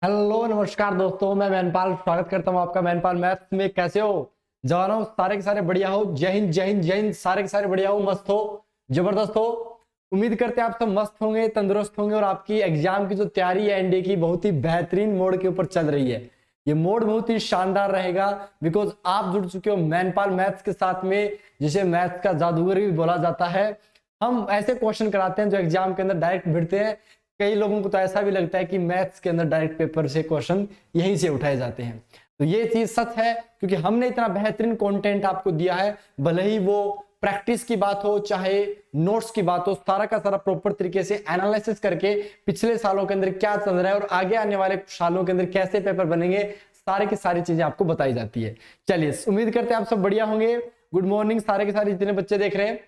Hello नमस्कार दोस्तों, मैं मैनपाल स्वागत करता हूं आपका मैनपाल मैथ्स में। कैसे हो जवानों? सारे के सारे बढ़िया हो? जय हिंद जय हिंद जय हिंद। सारे के सारे बढ़िया हो, मस्त हो, जबरदस्त हो। उम्मीद करते हैं आप सब मस्त होंगे, तंदुरुस्त होंगे और आपकी एग्जाम की जो तैयारी है एनडीए की बहुत ही बेहतरीन मोड के ऊपर चल रही है। ये मोड बहुत ही शानदार रहेगा बिकॉज आप जुड़ चुके हो मैनपाल मैथ्स के साथ में, जिसे मैथ्स का जादूगर भी बोला जाता है। हम ऐसे क्वेश्चन कराते हैं जो एग्जाम के अंदर डायरेक्ट भिड़ते हैं। कई लोगों को तो ऐसा भी लगता है कि मैथ्स के अंदर डायरेक्ट पेपर से क्वेश्चन यहीं से उठाए जाते हैं। तो ये चीज सच है क्योंकि हमने इतना बेहतरीन कंटेंट आपको दिया है। भले ही वो प्रैक्टिस की बात हो चाहे नोट्स की बात हो, सारा का सारा प्रॉपर तरीके से एनालिसिस करके पिछले सालों के अंदर क्या चल रहा है और आगे आने वाले सालों के अंदर कैसे पेपर बनेंगे, सारी की सारी चीजें आपको बताई जाती है। चलिए, उम्मीद करते हैं आप सब बढ़िया होंगे। गुड मॉर्निंग सारे के सारे जितने बच्चे देख रहे हैं।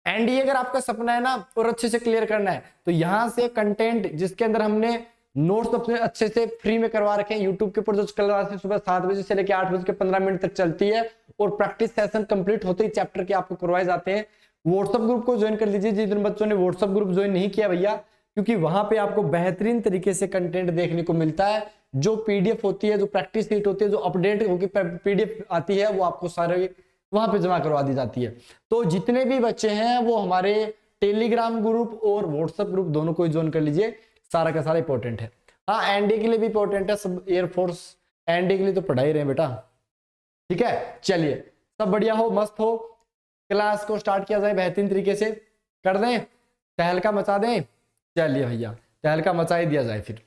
एनडीए अगर आपका सपना है ना और अच्छे से क्लियर करना है तो यहां से कंटेंट जिसके अंदर हमने नोट्स अपने अच्छे से फ्री में करवा रखे हैं यूट्यूब के ऊपर, जो क्लास सुबह 7 बजे से लेकर 8:15 तक चलती है और प्रैक्टिस सेशन कंप्लीट होते ही चैप्टर के आपको करवाए जाते हैं। व्हाट्सएप ग्रुप को ज्वाइन कर लीजिए जिन बच्चों ने व्हाट्सएप ग्रुप ज्वाइन नहीं किया भैया, क्योंकि वहां पे आपको बेहतरीन तरीके से कंटेंट देखने को मिलता है। जो पीडीएफ होती है, जो प्रैक्टिस शीट होती है, जो अपडेट होकर पीडीएफ आती है, वो आपको सारे वहां पे जमा करवा दी जाती है। तो जितने भी बच्चे हैं वो हमारे टेलीग्राम ग्रुप और व्हाट्सएप ग्रुप दोनों को ज्वाइन कर लीजिए, सारा का सारा इंपॉर्टेंट है। हाँ, एनडीए के लिए भी इंपॉर्टेंट है, सब एयरफोर्स एनडीए के लिए तो पढ़ा ही रहे हैं बेटा। ठीक है, चलिए सब बढ़िया हो, मस्त हो। क्लास को स्टार्ट किया जाए बेहतरीन तरीके से, कर दें, तहलका मचा दें। चलिए भैया, तहलका मचा ही दिया जाए। फिर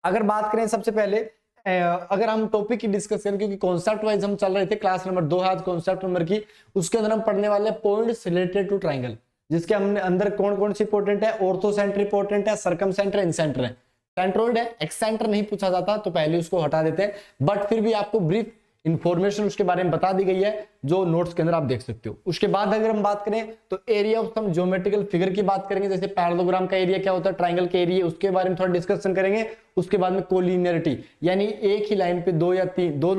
अगर बात करें सबसे पहले, अगर हम टॉपिक की डिस्कस करें, क्योंकि कॉन्सेप्ट वाइज हम चल रहे थे, क्लास नंबर 2 आज कॉन्सेप्ट नंबर की, उसके अंदर हम पढ़ने वाले पॉइंट्स रिलेटेड टू ट्राइंगल, जिसके हमने अंदर कौन कौन सी इंपॉर्टेंट है। ऑर्थो सेंटर इंपॉर्टेंट है, सर्कम सेंटर, इन सेंटर है, सेंट्रोइड है, एक्स सेंटर नहीं पूछा जाता तो पहले उसको हटा देते हैं, बट फिर भी आपको ब्रीफ इंफॉर्मेशन उसके बारे में बता दी गई है जो नोट्स के अंदर आप देख सकते हो। उसके बाद अगर हम बात करें तो area of some geometrical figure की बात करेंगे, जैसे पैरेललोग्राम का एरिया क्या होता है, ट्राइंगल के एरिया, उसके बारे में थोड़ा डिस्कशन करेंगे। उसके बाद में कोलिनियरिटी, यानी एक ही लाइन पे दो या तीन, दो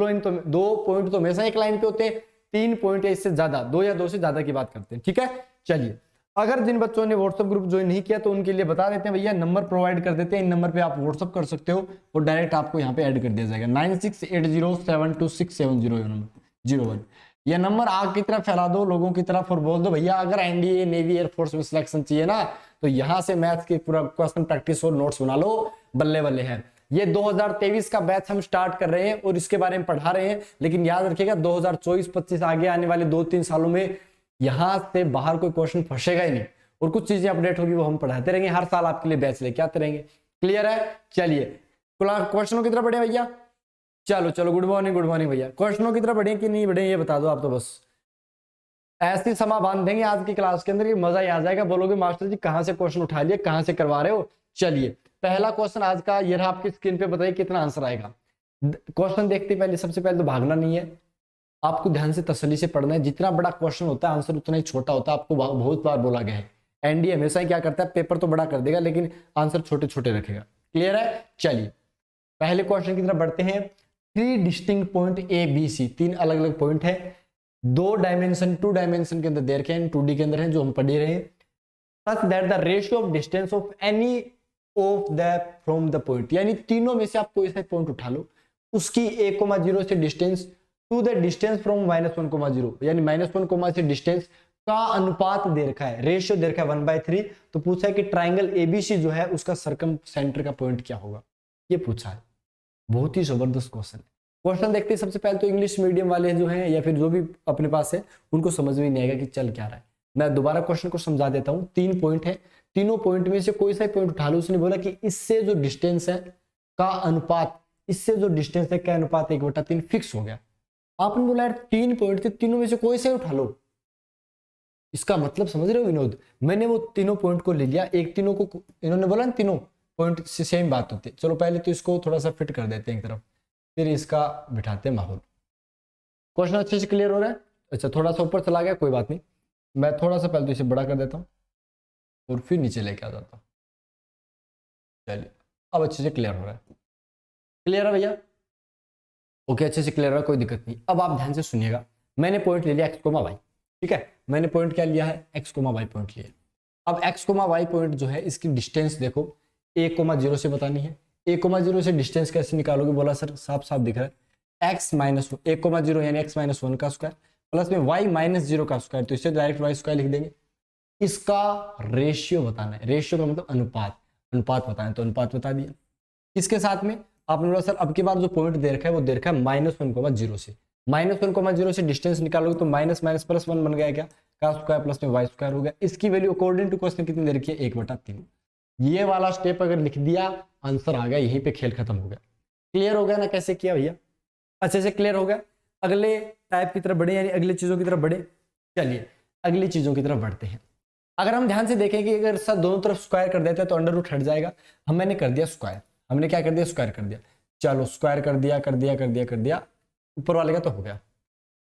पॉइंट तो हमेशा एक लाइन पे होते हैं, 3 पॉइंट या इससे ज्यादा, 2 या 2 से ज्यादा की बात करते हैं। ठीक है, चलिए। अगर जिन बच्चों ने व्हाट्सएप ग्रुप ज्वाइन नहीं किया तो उनके लिए बता देते हैं भैया, नंबर प्रोवाइड कर देते हैं, इन नंबर पे आप व्हाट्सएप कर सकते हो और डायरेक्ट आपको यहाँ पे ऐड कर दिया जाएगा। 968072672001। यह नंबर आग की तरफ फैला दो लोगों की तरफ और बोल दो भैया अगर एनडीए नेवी एयरफोर्स में सिलेक्शन चाहिए ना तो यहाँ से मैथ्स की पूरा क्वेश्चन प्रैक्टिस और नोट्स बना लो, बल्ले बल्ले है। ये 2023 का बैच हम स्टार्ट कर रहे हैं और इसके बारे में पढ़ा रहे हैं, लेकिन याद रखिएगा 2024-25 आगे आने वाले 2-3 सालों में यहां से बाहर कोई क्वेश्चन फंसेगा ही नहीं और कुछ चीजें अपडेट होगी, वो हम पढ़ाते रहेंगे, हर साल आपके लिए बैच लेके आते रहेंगे। क्लियर है? चलिए क्वेश्चनों की तरफ बढ़े भैया। चलो चलो, गुड मॉर्निंग भैया। क्वेश्चनों की तरफ बढ़े कि नहीं बढ़े ये बता दो आप तो, बस ऐसी समा बांध देंगे आज की क्लास के अंदर कि मजा ही आ जाएगा। बोलोगे मास्टर जी कहां से क्वेश्चन उठा लिए, कहां से करवा रहे हो। चलिए, पहला क्वेश्चन आज का ये रहा आपकी स्क्रीन पे, बताइए कितना आंसर आएगा। क्वेश्चन देखते पहले सबसे पहले तो भागना नहीं है, आपको ध्यान से तसल्ली से पढ़ना है। जितना बड़ा क्वेश्चन होता है आंसर उतना ही छोटा होता है, आपको बहुत बार बोला गया है। एनडीए हमेशा ही क्या करता है, पेपर तो बड़ा कर देगा लेकिन आंसर छोटे छोटे रखेगा। क्लियर है? चलिए पहले क्वेश्चन की तरफ बढ़ते हैं। 3 distinct point A B C, 3 अलग अलग पॉइंट है, 2 डायमेंशन 2 डायमेंशन के अंदर दे रखे हैं, 2D के अंदर है जो हम पढ़ रहे हैं। सच that the ratio of distance of any of the from the point, यानी तीनों में से आप कोई सा पॉइंट उठा लो, उसकी a,0 से distance to the distance from -1,0, यानी -1, से डिस्टेंस का अनुपात दे रखा है, रेशियो दे रखा है 1/3। तो पूछा है कि ट्राइंगल एबीसी जो है उसका सर्कम सेंटर का पॉइंट क्या होगा, ये पूछा है। बहुत ही जबरदस्त क्वेश्चन है। क्वेश्चन देखते हैं सबसे पहले तो इंग्लिश मीडियम वाले जो हैं या फिर जो भी अपने पास है उनको समझ में नहीं आएगा कि चल क्या रहा है। मैं दोबारा क्वेश्चन को समझा देता हूँ। 3 पॉइंट है, तीनों पॉइंट में से कोई सा पॉइंट उठा लो। उसने बोला कि इससे जो डिस्टेंस है का अनुपात, इससे जो डिस्टेंस है का अनुपात 1/3 फिक्स हो गया। आपने बोला यार 3 पॉइंट थे, तीनों में से कोई से उठा लो। इसका मतलब समझ रहे हो विनोद, मैंने वो तीनों पॉइंट को ले लिया, एक तीनों को इन्होंने बोला ना तीनों पॉइंट से सेम बात होती है। चलो पहले तो इसको थोड़ा सा फिट कर देते हैं एक तरफ, फिर इसका बिठाते हैं माहौल। क्वेश्चन अच्छे से क्लियर हो रहा है? अच्छा, थोड़ा सा ऊपर चला गया, कोई बात नहीं, मैं थोड़ा सा पहले तो इसे बड़ा कर देता हूँ और फिर नीचे लेके आ जाता हूँ। चलिए अब अच्छे से क्लियर हो रहा है। क्लियर है भैया? ओके, अच्छे से क्लियर है, कोई दिक्कत नहीं। अब आप ध्यान से सुनिएगा, मैंने पॉइंट ले लिया x,y, ठीक है, मैंने पॉइंट क्या लिया है, x,y पॉइंट लिया। अब x,y पॉइंट जो है इसकी डिस्टेंस देखो, a,0 से बतानी है, 1,0 से डिस्टेंस कैसे निकालोगे, बोला सर साफ साफ दिख रहा है x माइनस 1,0 यानी x माइनस 1 का स्क्वायर प्लस में y माइनस 0 का स्क्वायर, तो इसे डायरेक्ट y स्क्वायर लिख देंगे। इसका रेशियो बताना है, रेशियो का मतलब अनुपात, अनुपात बताना है तो अनुपात बता दिया। इसके साथ में आपने बोला सर अब की बार जो पॉइंट दे रखा है वो दे रखा है -1,0 से, -1,0 से डिस्टेंस निकालोगे तो माइनस माइनस प्लस 1 बन गया क्या, का स्क्वायर प्लस में वाई स्क्वायर हो गया। इसकी वैल्यू अकॉर्डिंग टू क्वेश्चन कितनी दे रखी है 1/3। ये वाला स्टेप अगर लिख दिया आंसर आ गया, यहीं पे खेल खत्म हो गया। क्लियर हो गया ना कैसे किया भैया, अच्छे से क्लियर हो गया। अगले टाइप की तरफ बढ़े यानी अगली चीजों की तरफ बढ़े। चलिए अगली चीजों की तरफ बढ़ते हैं। अगर हम ध्यान से देखें कि अगर सर दोनों तरफ स्क्वायर कर देते हैं तो अंडर रूट हट जाएगा। मैंने कर दिया स्क्वायर, हमने क्या कर दिया स्क्वायर कर दिया, चलो स्क्वायर कर दिया कर दिया कर दिया कर दिया, ऊपर वाले का तो हो गया,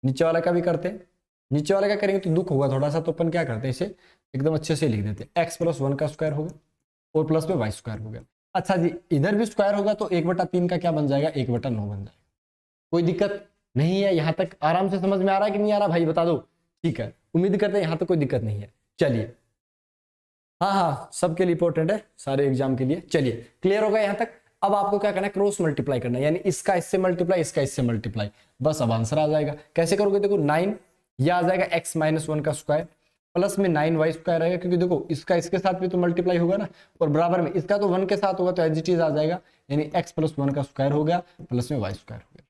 नीचे वाले का भी करते हैं। नीचे वाले का करेंगे तो दुख होगा थोड़ा सा, तो अपन क्या करते हैं इसे एकदम अच्छे से लिख देते हैं, x प्लस 1 का स्क्वायर होगा और प्लस में वाई स्क्वायर हो गया। अच्छा जी इधर भी स्क्वायर होगा तो 1/3 का क्या बन जाएगा 1/9 बन जाएगा। कोई दिक्कत नहीं है, यहां तक आराम से समझ में आ रहा है कि नहीं आ रहा भाई बता दो। ठीक है उम्मीद करते हैं यहां तक कोई दिक्कत नहीं है। चलिए हाँ हाँ सबके लिए इंपॉर्टेंट है, सारे एग्जाम के लिए। चलिए क्लियर होगा यहां तक। अब आपको क्या करना है क्रॉस मल्टीप्लाई करना है, यानी इसका इससे मल्टीप्लाई इसका इससे मल्टीप्लाई, बस अब आंसर आ जाएगा। कैसे करोगे देखो 9 यह आ जाएगा x माइनस 1 का स्क्वायर प्लस में 9y स्क्वायर आएगा, क्योंकि देखो इसका इसके साथ भी तो मल्टीप्लाई होगा ना, और बराबर में इसका तो 1 के साथ होगा तो एज इट इज आ जाएगा, यानी x प्लस 1 का स्क्वायर हो गया प्लस में y स्क्वायर हो गया।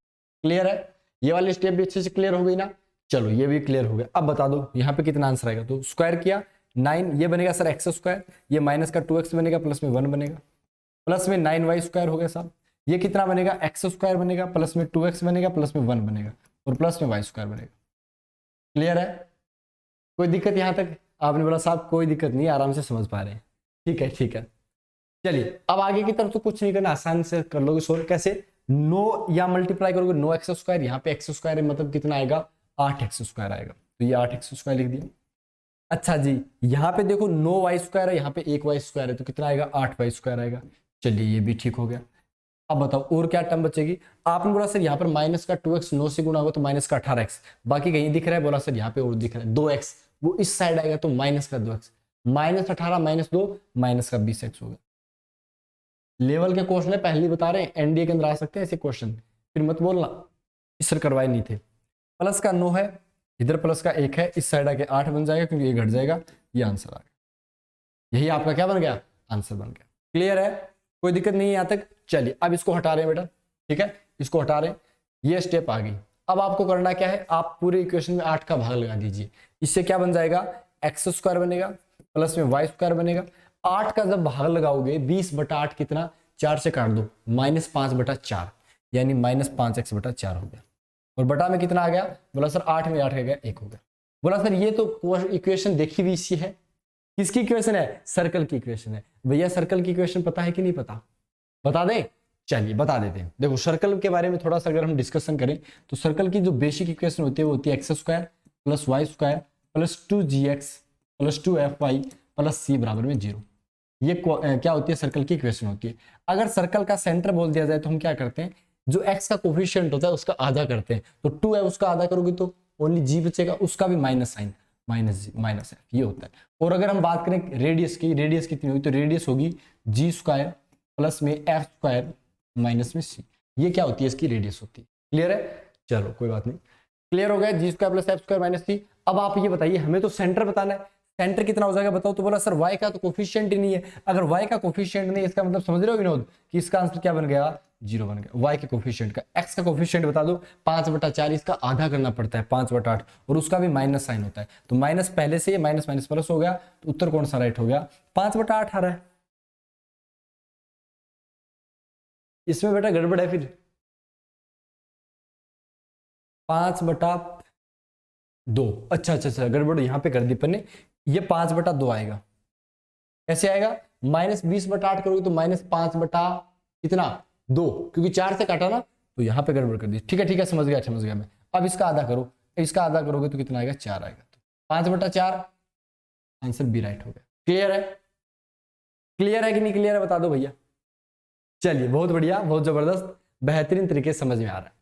क्लियर है, ये वाली स्टेप भी अच्छे से क्लियर हो गई ना। चलो ये भी क्लियर हो गया। अब बता दो यहाँ पे कितना आंसर आएगा, तो स्क्वायर किया 9 ये बनेगा सर x स्क्वायर, ये माइनस का 2x बनेगा प्लस में 1 बनेगा प्लस में 9y स्क्वायर हो गया साहब, ये कितना बनेगा x स्क्वायर बनेगा प्लस में 2x बनेगा प्लस में 1 बनेगा और प्लस में y स्क्वायर बनेगा। क्लियर है, कोई दिक्कत यहाँ तक? आपने बोला साहब कोई दिक्कत नहीं, आराम से समझ पा रहे हैं। ठीक है ठीक है चलिए अब आगे की तरफ तो कुछ नहीं करना, आसान से कर लोगे सोल्व। कैसे, नो या मल्टीप्लाई करोगे नो एक्स स्क्वायर, यहाँ पे एक्स स्क्वायर मतलब कितना आएगा 8x स्क्वायर आएगा, तो ये 8x स्क्वायर लिख दिया। अच्छा जी यहाँ पे देखो 9y स्क्वायर है, यहाँ पे 1y स्क्वायर है, तो कितना आएगा 8y स्क्वायर आएगा। चलिए ये भी ठीक हो गया। अब बताओ और क्या टर्म बचेगी। आपने बोला सर यहाँ पर माइनस का 2x 9 से गुणा होगा तो माइनस का 18x, बाकी कहीं दिख रहा है, बोला सर यहाँ पे और दिख रहा है 2x, वो इस साइड आएगा तो माइनस का 2x, माइनस 18 माइनस 2 माइनस का 20x होगा। लेवल के क्वेश्चन है पहले बता रहे हैं, एनडीए के अंदर आ सकते हैं ऐसे क्वेश्चन, फिर मत बोलना इस सर करवाए नहीं थे। प्लस का 9 है, इधर प्लस का 1 है, इस साइड आके 8 बन जाएगा क्योंकि ये घट जाएगा, ये आंसर आ गया। यही आपका क्या बन गया आंसर बन गया। क्लियर है, कोई दिक्कत नहीं है यहाँ तक। चलिए अब इसको हटा रहे हैं बेटा, ठीक है इसको हटा रहे हैं, ये स्टेप आ गई। अब आपको करना क्या है, आप पूरे इक्वेशन में 8 का भाग लगा दीजिए, इससे क्या बन जाएगा एक्स स्क्वायर बनेगा प्लस में वाई स्क्वायर बनेगा। 8 का जब भाग लगाओगे 20/8 कितना, 4 से काट दो -5/4 यानी -5x/4 हो गया, और बटा में कितना आ गया, बोला सर 8 में 8 का गया 1 हो गया। बोला सर ये तो इक्वेशन देखी हुई सी है, किसकी इक्वेशन है, सर्कल की इक्वेशन है। भैया सर्कल की इक्वेशन पता है कि नहीं पता, बता दें। चलिए बता देते हैं। देखो सर्कल के बारे में थोड़ा सा अगर हम डिस्कशन करें तो सर्कल की जो बेसिक इक्वेशन होती है वो होती है x square plus y square plus 2gx plus 2fy plus c बराबर में 0। ये क्या होती है, सर्कल की इक्वेशन होती है। अगर सर्कल का सेंटर बोल दिया जाए तो हम क्या करते हैं, जो x का कोफिशिएंट होता है उसका आधा करते हैं, तो 2 है उसका आधा करोगे तो ओनली g बचेगा, उसका भी माइनस साइन माइनस f ये होता है। और अगर हम बात करें रेडियस की, रेडियस कितनी होगी, तो रेडियस होगी g स्क्वायर प्लस में f स्क्वायर माइनस में c, ये क्या होती है इसकी रेडियस होती है। क्लियर है, चलो कोई बात नहीं, क्लियर हो गया g square plus f square minus c। अब आप ये बताइए हमें तो सेंटर बताना है, सेंटर कितना हो जाएगा बताओ, तो बोला सर y का तो कोफिशिएंट ही नहीं है। अगर y का कोफिशिएंट नहीं, इसका मतलब समझ रहे हो विनोद कि इसका आंसर क्या बन गया 0 बन गया। y के कोफिशिएंट का, x का कोफिशिएंट बता दो 5/4, इसका आधा करना पड़ता है 5/8, और उसका भी माइनस साइन होता है, तो माइनस पहले से माइनस माइनस प्लस हो गया, तो उत्तर कौन सा राइट हो गया 5/8 आ रहा है। इसमें बेटा गड़बड़ है, फिर 5/2, अच्छा गड़बड़ यहाँ पे कर दी अपन ने, ये 5/2 आएगा। कैसे आएगा, -20/8 करोगे तो -5 कितना 2, क्योंकि 4 से काटा ना, तो यहाँ पे गड़बड़ कर दी। ठीक है समझ गया मैं। अब इसका आधा करो, इसका आधा करोगे तो कितना आएगा 4 आएगा, तो 5/4 आंसर बी राइट हो गया। क्लियर है, क्लियर है कि नहीं क्लियर है बता दो भैया। चलिए बहुत बढ़िया, बहुत जबरदस्त, बेहतरीन तरीके से समझ में आ रहा है।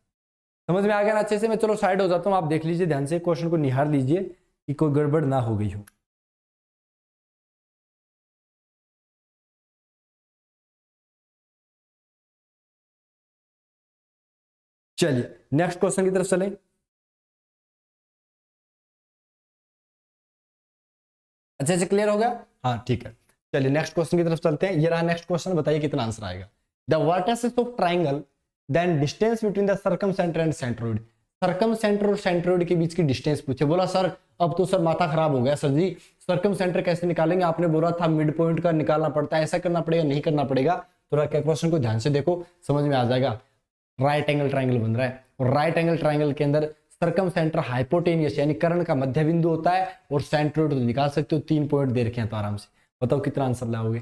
समझ में आ गया ना अच्छे से। मैं चलो साइड हो जाता हूँ, आप देख लीजिए ध्यान से, क्वेश्चन को निहार लीजिए कि कोई गड़बड़ ना हो गई हो। चलिए नेक्स्ट क्वेश्चन की तरफ चलें। अच्छे से क्लियर हो गया? हाँ ठीक है, चलिए नेक्स्ट क्वेश्चन की तरफ चलते हैं। ये रहा नेक्स्ट क्वेश्चन, बताइए कितना आंसर आएगा। The vertices of triangle then distance between the circumcentre and centroid. Circumcentre और सेंट्रोइड के बीच की डिस्टेंस पूछे। बोला सर अब तो सर माथा खराब हो गया सर जी, सर्कमसेंटर कैसे निकालेंगे? आपने बोला था मिड पॉइंट का निकालना पड़ता है, ऐसा करना पड़ेगा नहीं करना पड़ेगा? थोड़ा क्या क्वेश्चन को ध्यान से देखो, समझ में आ जाएगा। राइट एंगल ट्राइंगल बन रहा है और राइट एंगल ट्राइंगल के अंदर सर्कम सेंटर हाइपोटेनियस यानी कर्ण का मध्य बिंदु होता है और सेंट्रोइड तो निकाल सकते हो। 3 पॉइंट दे रखे हैं तो आराम से बताओ कितना आंसर लाओगे?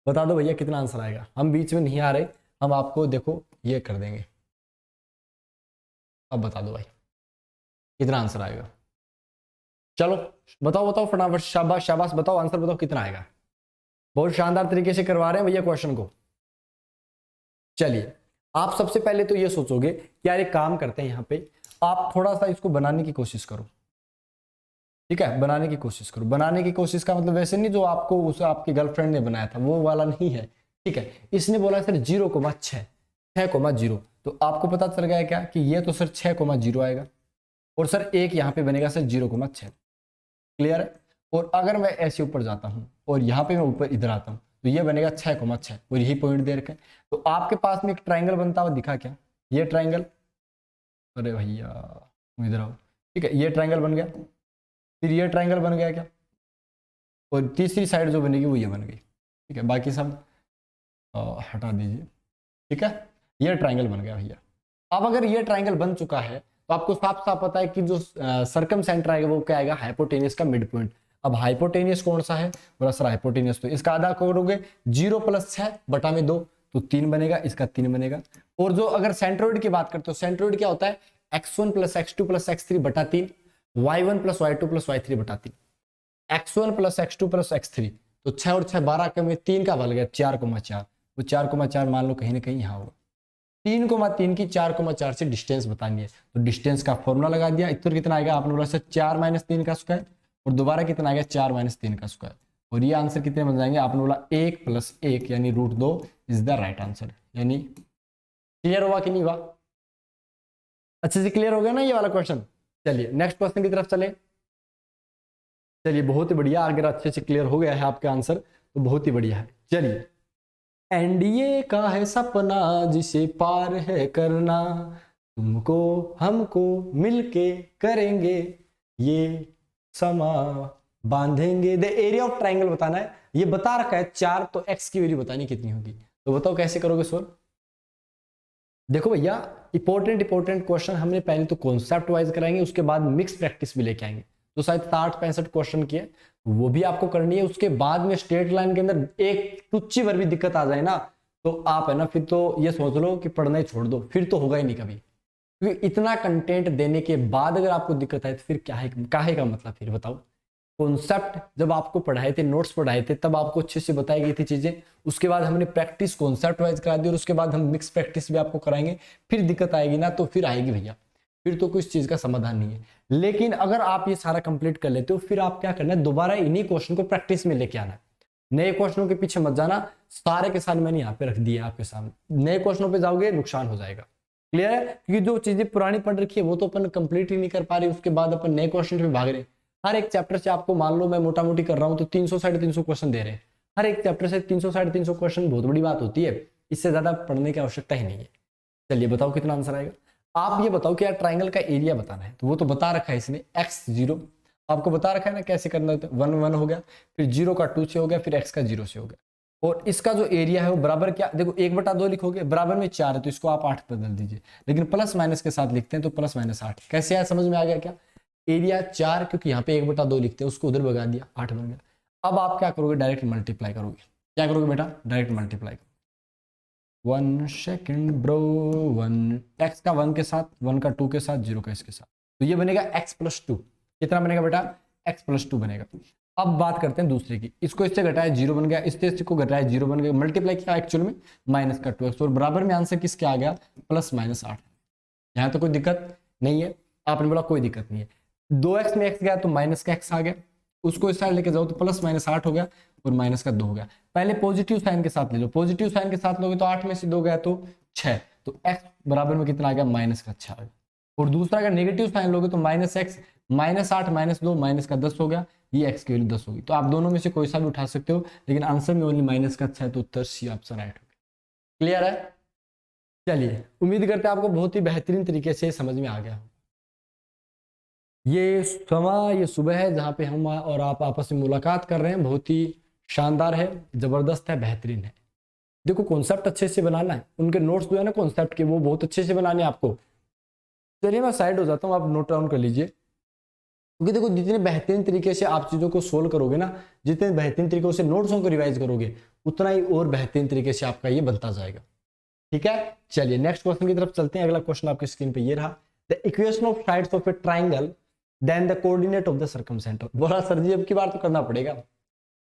बता दो भैया कितना आंसर आएगा। हम बीच में नहीं आ रहे, हम आपको देखो ये कर देंगे। अब बता दो भाई कितना आंसर आएगा। चलो बताओ बताओ फटाफट, शाबाश शाबाश, बताओ आंसर बताओ कितना आएगा। बहुत शानदार तरीके से करवा रहे हैं भैया क्वेश्चन को। चलिए आप सबसे पहले तो ये सोचोगे कि यार एक काम करते हैं, यहाँ पे आप थोड़ा सा इसको बनाने की कोशिश करो। ठीक है, बनाने की कोशिश करो। बनाने की कोशिश का मतलब वैसे नहीं जो आपको उस आपकी गर्लफ्रेंड ने बनाया था वो वाला नहीं है। ठीक है, इसने बोला सर 0,6 तो आपको पता चल गया क्या कि ये तो सर 6,0 आएगा और सर एक यहाँ पे बनेगा सर 0,6। क्लियर है? और अगर मैं ऐसे ऊपर जाता हूँ और यहाँ पे मैं ऊपर इधर आता हूँ तो ये बनेगा 6,6 और यही पॉइंट दे रखे। तो आपके पास में एक ट्राइंगल बनता हुआ दिखा क्या? ये ट्राइंगल, अरे भैया इधर आओ। ठीक है, ये ट्राइंगल बन गया, फिर ये ट्राइंगल बन गया क्या, और तीसरी साइड जो बनेगी वो ये बन गई। ठीक है, बाकी सब हटा दीजिए। ठीक है, ये ट्राइंगल बन गया भैया। अब अगर ये ट्राइंगल बन चुका है तो आपको साफ साफ पता है कि जो सर्कम सेंटर आएगा वो क्या आएगा? हाइपोटेनियस का मिड पॉइंट। अब हाइपोटेनियस कौन सा है? बोला सर हाइपोटेनियस तो इसका आधा करोगे 0 + 6/2 तो 3 बनेगा, इसका 3 बनेगा। और जो अगर सेंट्रोइड की बात करते हो, सेंट्रोइड क्या होता है? x1 + x2 + x3/3, y1 + y2 + y3/3। x1 + x2 + x3 तो 6 और 6 12 के में 3 का बल गया 4,4। वो 4,4 मान लो कहीं ना कहीं यहाँ होगा। 3,3 की 4,4 से डिस्टेंस बतानी है तो डिस्टेंस का फॉर्मूला लगा दिया। इतना कितना आएगा? आपने बोला सर 4 - 3 का स्क्वायर और दोबारा कितना आएगा? 4 - 3 का स्क्वायर। और ये आंसर कितने बन जाएंगे? आपने बोला 1 + 1 यानी √2 इज द राइट आंसर। यानी क्लियर हुआ कि नहीं हुआ? अच्छे से क्लियर हो गया ना ये वाला क्वेश्चन? चलिए नेक्स्ट क्वेश्चन की तरफ चले। चलिए बहुत ही बढ़िया, अगर अच्छे से क्लियर हो गया है आपका आंसर तो बहुत ही बढ़िया है। चलिए एनडीए का है सपना जिसे पार है करना, तुमको हमको मिलके करेंगे ये समा बांधेंगे। द एरिया ऑफ ट्राइंगल बताना है। ये बता रखा है 4 तो x की वैल्यू बतानी कितनी होगी। तो बताओ कैसे करोगे सर? देखो भैया इंपॉर्टेंट क्वेश्चन हमने पहले तो कॉन्सेप्ट वाइज कराएंगे, उसके बाद मिक्स प्रैक्टिस भी लेके आएंगे। तो शायद 60-65 क्वेश्चन किए वो भी आपको करनी है। उसके बाद में स्ट्रेट लाइन के अंदर एक टुच्ची भर भी दिक्कत आ जाए ना तो आप है ना फिर तो ये सोच लो कि पढ़ना ही छोड़ दो, फिर तो होगा ही नहीं कभी। क्योंकि इतना कंटेंट देने के बाद अगर आपको दिक्कत आए तो फिर क्या है, काहे का मतलब? फिर बताओ, कॉन्सेप्ट जब आपको पढ़ाए थे, नोट्स पढ़ाए थे, तब आपको अच्छे से बताई गई थी चीजें। उसके बाद हमने प्रैक्टिस कॉन्सेप्ट वाइज करा दी और उसके बाद हम मिक्स प्रैक्टिस भी आपको कराएंगे। फिर दिक्कत आएगी ना तो फिर आएगी भैया, फिर तो कुछ चीज का समाधान नहीं है। लेकिन अगर आप ये सारा कंप्लीट कर लेते हो फिर आप क्या करना है? दोबारा इन्हीं क्वेश्चन को प्रैक्टिस में लेके आना है। नए क्वेश्चनों के पीछे मत जाना, सारे के सारे मैंने यहाँ पे रख दिए आपके सामने। नए क्वेश्चनों पे जाओगे नुकसान हो जाएगा। क्लियर है? क्योंकि जो चीजें पुरानी पढ़ रखी है वो तो अपन कंप्लीट ही नहीं कर पा रहे, उसके बाद अपन नए क्वेश्चन पे भाग रहे। हर एक चैप्टर से आपको मान लो मैं मोटा मोटी कर रहा हूँ तो 300-350 क्वेश्चन दे रहे हैं। हर एक चैप्टर से 300-350 क्वेश्चन बहुत बड़ी बात होती है, इससे ज्यादा पढ़ने की आवश्यकता ही नहीं है। चलिए बताओ कितना आंसर आएगा। आप ये बताओ कि यार ट्राइंगल का एरिया बताना है तो वो तो बता रखा है इसने, x0 आपको बता रखा है ना कैसे करना है। 1 1 हो गया, फिर 0 का 2 से हो गया, फिर x का 0 से हो गया। और इसका जो एरिया है वो बराबर क्या, देखो 1/2 लिखोगे, बराबर में 4 है तो इसको आप 8 बदल दीजिए। लेकिन प्लस माइनस के साथ लिखते हैं तो +-8 कैसे आया? समझ में आ गया क्या? एरिया 4 क्योंकि यहाँ पे 1/2 लिखते हैं, उसको उधर भगा दिया, 8 बन गया। अब आप क्या करोगे? डायरेक्ट मल्टीप्लाई करोगे। क्या करोगे बेटा? Direct multiply. 1 second bro, 1 x का 1 के साथ, 1 का 2 के साथ, 0 का इसके साथ, तो ये बनेगा x + 2। कितना बनेगा बेटा? x + 2 बनेगा। अब बात करते हैं दूसरे की। इसको इससे घटाया 0 बन गया, इससे को घटाया 0 बन गया, मल्टीप्लाई किया एक्चुअल में माइनस का 2x और बराबर में आंसर किसके आ गया? +-8। यहाँ तो कोई दिक्कत नहीं है। आपने बोला कोई दिक्कत नहीं है, 2x में x गया तो माइनस का x आ गया, उसको इस साइड लेके जाओ तो +-8 हो गया और माइनस का 2 हो गया। पहले पॉजिटिव साइन के साथ ले लो, पॉजिटिव साइन के साथ लोगे तो 8 में से 2 गया तो 6, तो x बराबर में कितना आ गया, माइनस का 6 आ गया। और दूसरा अगर नेगेटिव साइन लोगे तो माइनस एक्स, -8 -2 माइनस का 10 हो गया, ये x की वैल्यू 10 होगी। तो आप दोनों में से कोई सा भी उठा सकते हो, लेकिन आंसर में ओनली माइनस का 6 है, तो उत्तर सी ऑप्शन राइट हो गया। क्लियर है? चलिए, उम्मीद करते हैं आपको बहुत ही बेहतरीन तरीके से समझ में आ गया। ये समय, ये सुबह है जहाँ पे हम और आप आपस में मुलाकात कर रहे हैं, बहुत ही शानदार है, जबरदस्त है, बेहतरीन है। देखो कॉन्सेप्ट अच्छे से बनाना है, उनके नोट्स जो है ना कॉन्सेप्ट के, वो बहुत अच्छे से बनाने हैं आपको। चलिए मैं साइड हो जाता हूँ, आप नोट डाउन कर लीजिए, क्योंकि देखो जितने बेहतरीन तरीके से आप चीज़ों को सोल्व करोगे ना, जितने बेहतरीन तरीके से नोट्सों को रिवाइज करोगे, उतना ही और बेहतरीन तरीके से आपका ये बनता जाएगा। ठीक है, चलिए नेक्स्ट क्वेश्चन की तरफ चलते हैं। अगला क्वेश्चन आपकी स्क्रीन पे ये रहा, the equation of sides of a triangle then the coordinate of the circumcentre. बोला सर जी अब की बार तो करना पड़ेगा।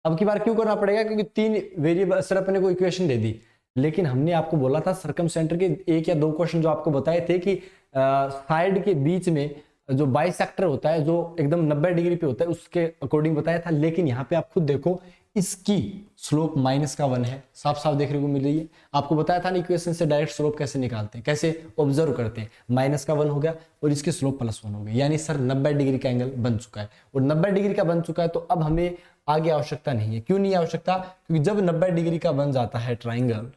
अब की बार क्यों करना पड़ेगा? क्योंकि 3 वेरिएबल सर अपने को इक्वेशन दे दी, लेकिन हमने आपको बोला था सर्कमसेंटर के 1 या 2 क्वेश्चन जो आपको बताए थे कि साइड के बीच में जो बाइसेक्टर होता है, जो एकदम 90 डिग्री पे होता है, उसके अकॉर्डिंग बताया था। लेकिन यहाँ पे आप खुद देखो, इसकी स्लोप -1 है, साफ साफ देखने को मिल रही है। आपको बताया था ना इक्वेशन से डायरेक्ट स्लोप कैसे निकालते हैं, कैसे ऑब्जर्व करते हैं। -1 हो गया और इसकी स्लोप +1 हो गई, यानी सर 90 डिग्री का एंगल बन चुका है। और 90 डिग्री का बन चुका है तो अब हमें आगे आवश्यकता नहीं है। क्यों नहीं आवश्यकता? क्योंकि जब 90 डिग्री का बन जाता है ट्राइंगल,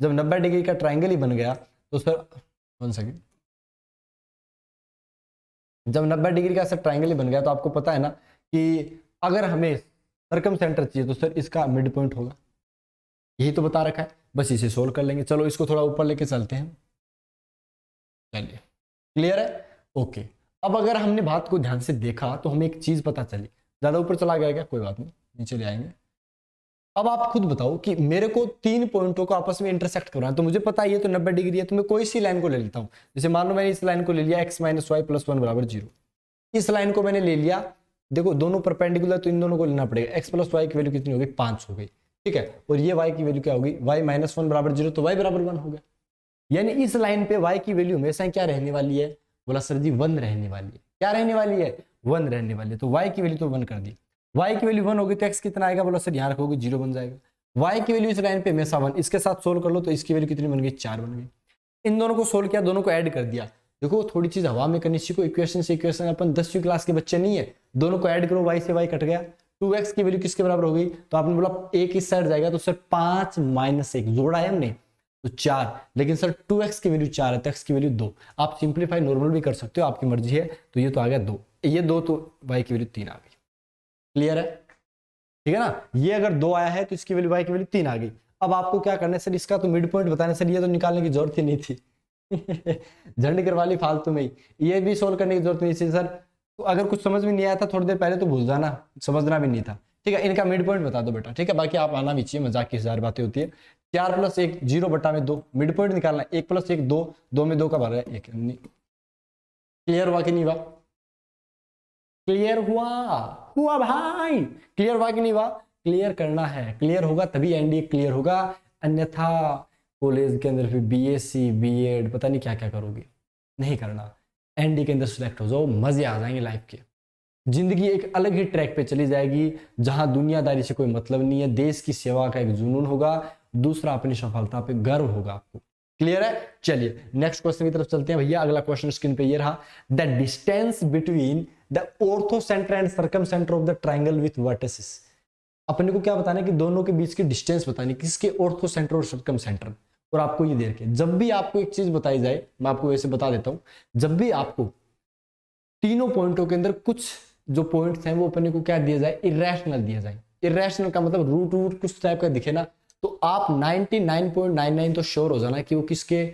जब 90 डिग्री का ट्राइंगल ही बन गया तो सर 1 सेकेंड, जब 90 डिग्री का सर ट्राइंगल ही बन गया तो आपको पता है ना कि अगर हमें सर्कमसेंटर चाहिए तो सर इसका मिड पॉइंट होगा, यही तो बता रखा है। बस इसे सोल्व कर लेंगे। चलो इसको थोड़ा ऊपर लेके चलते हैं। चलिए, क्लियर है? ओके। अब अगर हमने बात को ध्यान से देखा तो हमें एक चीज पता चली। ज्यादा ऊपर चला गया क्या? कोई बात नहीं, नीचे ले आएंगे। अब आप खुद बताओ कि मेरे को 3 पॉइंटों को आपस में इंटरसेक्ट करना है, तो मुझे पता है ये तो 90 डिग्री है, तो मैं कोई सी लाइन को ले लेता हूं। जैसे मान लो मैंने इस लाइन को ले लिया, x - y + 1 = 0। इस लाइन को मैंने ले लिया, देखो दोनों परपेंडिकुलर, तो इन दोनों को लेना पड़ेगा। x + y की वैल्यू कितनी होगी? 5 हो गई, ठीक है। और ये y की वैल्यू क्या होगी? y - 1 = 0, तो y = 1 हो गया। यानी इस लाइन पे y की वैल्यू हमेशा क्या रहने वाली है? बोला सर जी 1 रहने वाली है। क्या रहने वाली है? 1 रहने वाली है। तो y की वैल्यू तो 1 कर दी। y की वैल्यू 1 होगी तो x कितना आएगा? बोला सर यहाँ रखोगे 0 बन जाएगा। y की वैल्यू इस लाइन पे हमेशा 1, इसके साथ सोल्व कर लो तो इसकी वैल्यू कितनी बन गई? 4 बन गई। इन दोनों को सोल्व किया, दोनों को ऐड कर दिया। देखो थोड़ी चीज हवा में करनी सीखो, इक्वेशन से इक्वेशन, अपन 10वीं क्लास के बच्चे नहीं है। दोनों को ऐड करो, y से y कट गया, 2x की वैल्यू किसके बराबर हो गई? तो आपने बोला एक इस साइड जाएगा तो सर 5 - 1 जोड़ा है हमने तो 4, लेकिन सर 2x की वैल्यू 4 है तो x की वैल्यू 2। आप सिंप्लीफाई नॉर्मल भी कर सकते हो, आपकी मर्जी है। तो ये तो आ गया 2, ये 2 तो y की वैल्यू 3 आ गई। क्लियर है? ठीक है ना? ये अगर 2 आया है तो इसकी वैल्यू y की वैल्यू 3 आ गई। अब आपको क्या करना है? सर इसका तो मिड पॉइंट बताना। सर ये तो निकालने की जरूरत ही नहीं थी झंड करवा ली फालतू में ही, ये भी सोल्व करने की जरूरत नहीं थी सर। तो अगर कुछ समझ में नहीं आया था थोड़ी देर पहले तो भूल जाना, समझना भी नहीं था, ठीक है। इनका मिड पॉइंट बता दो बेटा, ठीक है। बाकी आप आना भी चाहिए, मजाक की 1000 बातें होती है। 4 + 1 0/2, मिड पॉइंट निकालना है। 1 + 1 2, 2 में 2 का भर है 1। क्लियर हुआ कि नहीं हुआ? क्लियर हुआ? हुआ भाई? क्लियर हुआ कि नहीं हुआ? क्लियर करना है, क्लियर होगा तभी एनडीए क्लियर होगा, अन्यथा कॉलेज के अंदर फिर बीएससी बीएड पता नहीं क्या क्या करोगे, नहीं करना। एनडीए के अंदर सिलेक्ट हो जाओ, मजे आ जाएंगे लाइफ के। जिंदगी एक अलग ही ट्रैक पे चली जाएगी, जहां दुनियादारी से कोई मतलब नहीं है, देश की सेवा का एक जुनून होगा, दूसरा अपनी सफलता पे गर्व होगा आपको। क्लियर है? चलिए नेक्स्ट क्वेश्चन की तरफ चलते हैं भैया। अगला क्वेश्चन स्क्रीन पे ये रहा, the distance between the orthocentre and circumcentre of the triangle with vertices. अपने को क्या बताना है कि दोनों के बीच की डिस्टेंस बतानी, किसके ऑर्थोसेंटर और सर्कमसेंटर। और आपको ये दे रखे, जब भी आपको एक चीज बताई जाए, मैं आपको वैसे बता देता हूं, जब भी आपको तीनों पॉइंटों के अंदर कुछ जो पॉइंट्स हैं वो अपने को क्या दिया जाए? इरेशनल दिया जाए। इरेशनल का मतलब रूट रूट कुछ टाइप का दिखे ना, तो आप 99.99 तो श्योर हो जाना कि वो किसके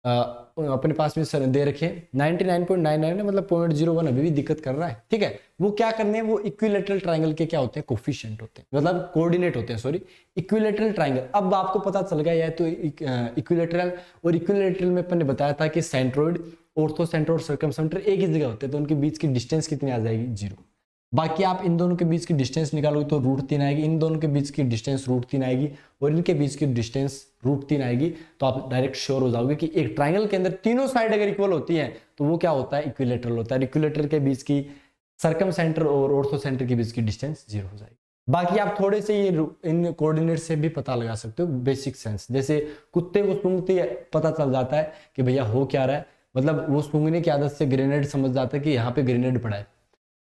अपने पास में दे रखे 99.99 मतलब 0.01 अभी भी दिक्कत कर रहा है, ठीक है। वो क्या करने हैं? वो इक्विलेटरल ट्राइंगल के क्या होते हैं? कोफिशिएंट होते हैं, मतलब कोऑर्डिनेट होते हैं, सॉरी इक्विलेटरल ट्राइंगल। अब आपको पता चल गया या तो इक्विलेटरल, और इक्विलेटरल में अपन ने बताया था कि सेंट्रोइड, ऑर्थोसेंटर और सर्कमसेंटर एक ही जगह होते हैं, तो उनके बीच की डिस्टेंस कितनी आ जाएगी? 0। बाकी आप इन दोनों के बीच की डिस्टेंस निकालोगे तो √3 आएगी, इन दोनों के बीच की डिस्टेंस √3 आएगी, और इनके बीच की डिस्टेंस √3 आएगी। तो आप डायरेक्ट श्योर हो जाओगे कि एक ट्राइंगल के अंदर तीनों साइड अगर इक्वल होती हैं तो वो क्या होता है? इक्विलेटरल होता है। इक्विलेटरल के बीच की सर्कमसेंटर और ऑर्थोसेंटर के बीच की डिस्टेंस 0 हो जाएगी। बाकी आप थोड़े से ये इन कोऑर्डिनेट से भी पता लगा सकते हो, बेसिक सेंस। जैसे कुत्ते को सूंघते पता चल जाता है कि भैया हो क्या रहा है, मतलब वो सूंघने की आदत से ग्रेनेड समझ जाता है कि यहाँ पे ग्रेनेड पड़ा है।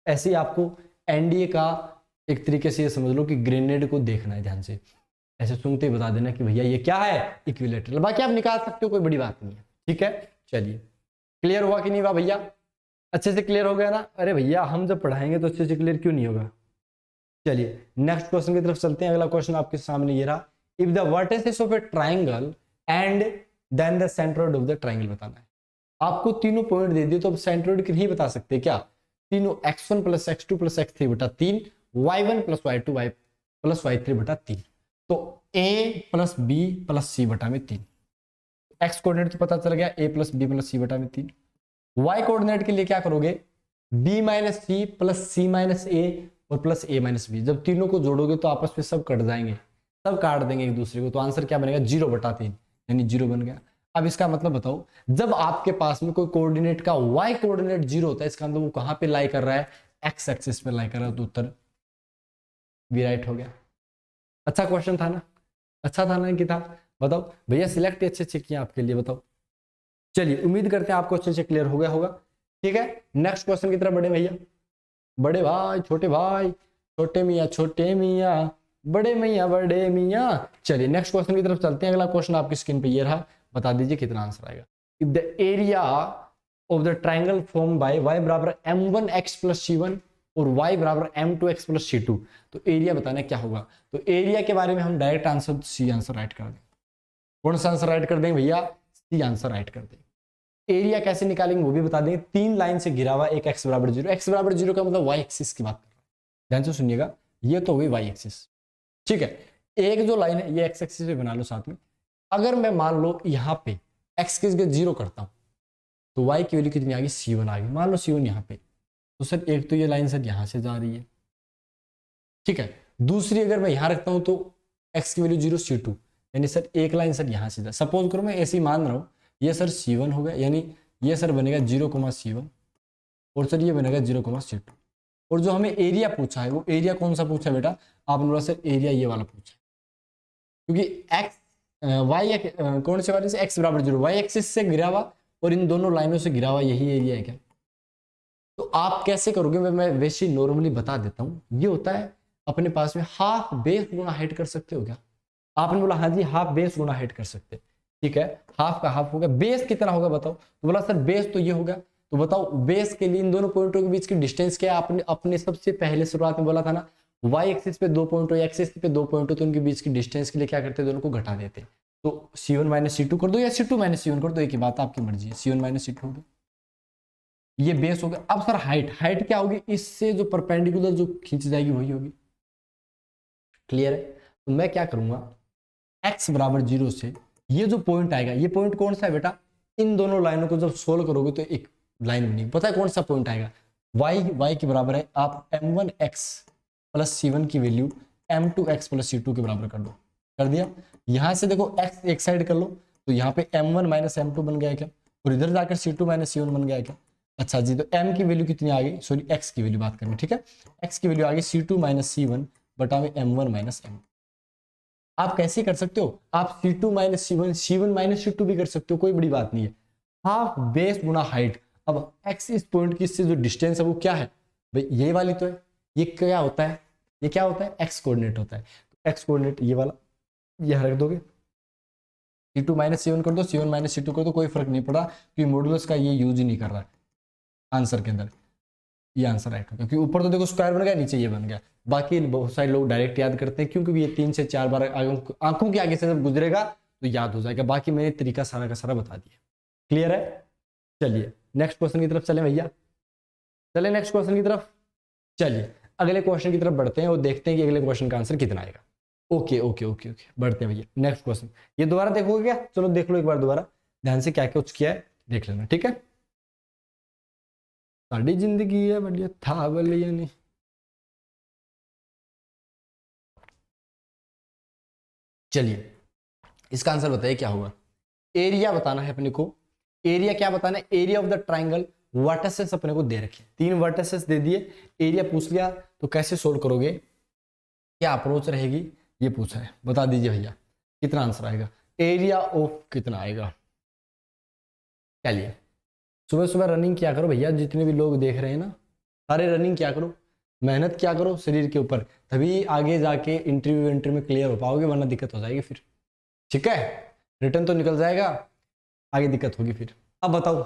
ऐसे ही आपको एनडीए का एक तरीके से ये समझ लो कि ग्रेनेड को देखना है ध्यान से, ऐसे सूंघते ही बता देना कि भैया ये क्या है, इक्विलेटरल। बाकी आप निकाल सकते हो, कोई बड़ी बात नहीं है। ठीक है, चलिए क्लियर हुआ कि नहीं हुआ भैया? अच्छे से क्लियर हो गया ना? अरे भैया हम जब पढ़ाएंगे तो अच्छे से क्लियर क्यों नहीं होगा। चलिए नेक्स्ट क्वेश्चन की तरफ चलते हैं। अगला क्वेश्चन आपके सामने ये रहा, if the vertices of a triangle and then the centroid of the triangle बताना है। आपको तीनों पॉइंट दे दिए तो अब सेंट्रोइड की नहीं बता सकते क्या? तीनों x1 plus x2 plus x3 बटा 3, y1 plus y2 y plus y3 बटा 3, तो a plus b plus c बटा में 3। x कोऑर्डिनेट तो पता चल गया, a plus b plus c बटा में 3। y कोऑर्डिनेट के लिए क्या करोगे, b माइनस सी प्लस सी माइनस ए और प्लस a माइनस बी। जब तीनों को जोड़ोगे तो आपस में सब कट जाएंगे, सब काट देंगे एक दूसरे को, तो आंसर क्या बनेगा, 0 बटा 3, यानी 0 बन गया। अब इसका मतलब बताओ, जब आपके पास में कोई कोऑर्डिनेट का y कोऑर्डिनेट 0 होता है, इसका मतलब वो कहां पे लाई कर रहा है, x एक्सिस पे लाई कर रहा है, तो उत्तर बी राइट हो गया। अच्छा क्वेश्चन था ना, अच्छा था ना कि था? बताओ भैया, सिलेक्ट अच्छे अच्छे किए आपके लिए, बताओ। चलिए उम्मीद करते हैं आपको अच्छे से क्लियर हो गया होगा। ठीक है, नेक्स्ट क्वेश्चन की तरफ बढ़े भैया। बड़े भाई छोटे भाई, छोटे मियाँ छोटे मियाँ, बड़े मियाँ बड़े मियाँ। चलिए नेक्स्ट क्वेश्चन की तरफ चलते हैं। अगला क्वेश्चन आपकी स्क्रीन पे ये रहा, बता दीजिए कितना आंसर आएगा। If the area of the triangle form bye y बराबर m1x प्लस c1 और y बराबर m2x प्लस c2, तो एरिया बताना है क्या होगा। तो एरिया के बारे में हम direct answer C answer write कर दें। कौन सा आंसर राइट कर देंगे भैया, सी आंसर राइट कर देंगे। एरिया कैसे निकालेंगे वो भी बता देंगे। 3 लाइन से घिरा हुआ एक x बराबर 0, x बराबर 0 का मतलब y एक्सिस की बात कर रहा है, ध्यान से सुनिएगा, ये तो हुई y एक्सिस। ठीक है, एक जो लाइन है ये x एक्सिस पे बना लो साथ में। अगर मैं मान लो यहाँ पे x के 0 करता हूं तो y की वैल्यू कितनी आ गई, c1 आ गई। मान लो c1 यहाँ पे, तो सर एक तो ये लाइन सर यहाँ से जा रही है, ठीक है। दूसरी अगर मैं यहाँ रखता हूं तो x की वैल्यू 0 c2, यानी सर एक लाइन सर यहाँ से जा, सपोज करो मैं ऐसे ही मान रहा हूँ, ये सर c1 हो गया, यानी ये सर बनेगा 0,c1 और सर ये बनेगा 0,c2। और जो हमें एरिया पूछा है वो एरिया कौन सा पूछा है बेटा, आपने बोला सर एरिया ये वाला पूछा है, क्योंकि x y कौन से वाले से, x बराबर 0, y एक्सिस से घिरा हुआ और इन दोनों लाइनों से घिरा हुआ यही एरिया है क्या। तो आप कैसे करोगे, मैं वैसे नॉर्मली बता देता हूँ। ये होता है अपने पास में हाफ बेस गुणा हाइट कर सकते हो क्या। आपने बोला हाँ जी हाफ बेस गुणा हाइट कर सकते, ठीक है। हाफ का हाफ होगा, बेस कितना होगा बताओ। तो बोला सर बेस तो ये होगा, तो बताओ बेस के लिए इन दोनों पॉइंटों के बीच की डिस्टेंस क्या है। आपने अपने सबसे पहले शुरुआत में बोला था ना, y एक्सिस पे 2 पॉइंट हो, x एक्सिस पे 2 पॉइंट हो, तो उनके बीच की डिस्टेंस के लिए क्या करते हैं, दोनों को घटा देते हैं। तो c1 माइनस c2 कर दो या c2 माइनस c1 कर दो, एक ही बात, आपकी मर्जी है। c1 माइनस c2 हो गया, ये बेस हो गया। अब सर हाइट क्या होगी, इससे जो परपेंडिकुलर जो खींच जाएगी वही होगी। क्लियर है। तो मैं क्या करूंगा, x बराबर 0 से ये जो पॉइंट आएगा, ये पॉइंट कौन सा है बेटा, इन दोनों लाइनों को जब सोल्व करोगे तो एक लाइन बनेगी। पता है कौन सा पॉइंट आएगा, y के बराबर है, आप m1x प्लस c1 की वैल्यू m2x प्लस c2 के बराबर कर दो। कर दिया। यहां से देखो x एक साइड कर लो, तो यहाँ पे m1 माइनस m2 बन गया क्या, और इधर जाकर c2 माइनस c1 बन गया क्या। अच्छा जी, तो m की वैल्यू कितनी आ गई, सॉरी x की वैल्यू बात करें, ठीक है। x की वैल्यू आ गई c2 माइनस c1 बटा में m1 माइनस m। आप कैसे कर सकते हो, आप c2 minus c1 minus c2 भी कर सकते हो, कोई बड़ी बात नहीं है। हाफ बेस गुना हाइट। अब x इस पॉइंट की इससे जो डिस्टेंस है वो क्या है भाई, ये वाली तो है। ये क्या होता है, ये क्या होता है, x कोऑर्डिनेट होता है। तो x कोऑर्डिनेट ये वाला, यह रख दोगे, c2 माइनस c1 कर दो, c1 माइनस c2 कर दो, कोई फर्क नहीं पड़ा, क्योंकि मॉडुलस का ये यूज ही नहीं कर रहा है आंसर के अंदर। ये आंसर राइट हो गया, क्योंकि ऊपर तो देखो स्क्वायर बन गया, नीचे ये बन गया। बाकी बहुत सारे लोग डायरेक्ट याद करते हैं, क्योंकि ये 3 से 4 बार आंखों के आगे से जब गुजरेगा तो याद हो जाएगा। बाकी मैंने तरीका सारा का सारा बता दिया। क्लियर है। चलिए नेक्स्ट क्वेश्चन की तरफ चले भैया, चले नेक्स्ट क्वेश्चन की तरफ। चलिए अगले क्वेश्चन की तरफ बढ़ते हैं और देखते हैं कि अगले क्वेश्चन का आंसर कितना आएगा। ओके ओके ओके ओके, बढ़ते हैं भैया नेक्स्ट क्वेश्चन। ये दोबारा देखोगे क्या, चलो देख लो एक बार दोबारा ध्यान से, क्या क्या कुछ किया है देख लेना, ठीक है। साड़ी जिंदगी है बढ़िया था बोलिए नहीं। चलिए इसका आंसर बताइए क्या होगा। एरिया बताना है अपने को। एरिया क्या बताना है, area of the triangle, vertices अपने को दे रखे, 3 वर्टिसेस दे दिए, एरिया पूछ लिया, तो कैसे सोल्व करोगे। क्या अप्रोच रहेगी ये पूछा है, बता दीजिए भैया कितना आंसर आएगा, एरिया ऑफ कितना आएगा। चलिए सुबह सुबह रनिंग क्या करो भैया, जितने भी लोग देख रहे हैं ना सारे रनिंग क्या करो, मेहनत क्या करो शरीर के ऊपर, तभी आगे जाके इंटरव्यू में क्लियर हो पाओगे, वरना दिक्कत हो जाएगी फिर। ठीक है, रिटर्न तो निकल जाएगा, आगे दिक्कत होगी फिर। अब बताओ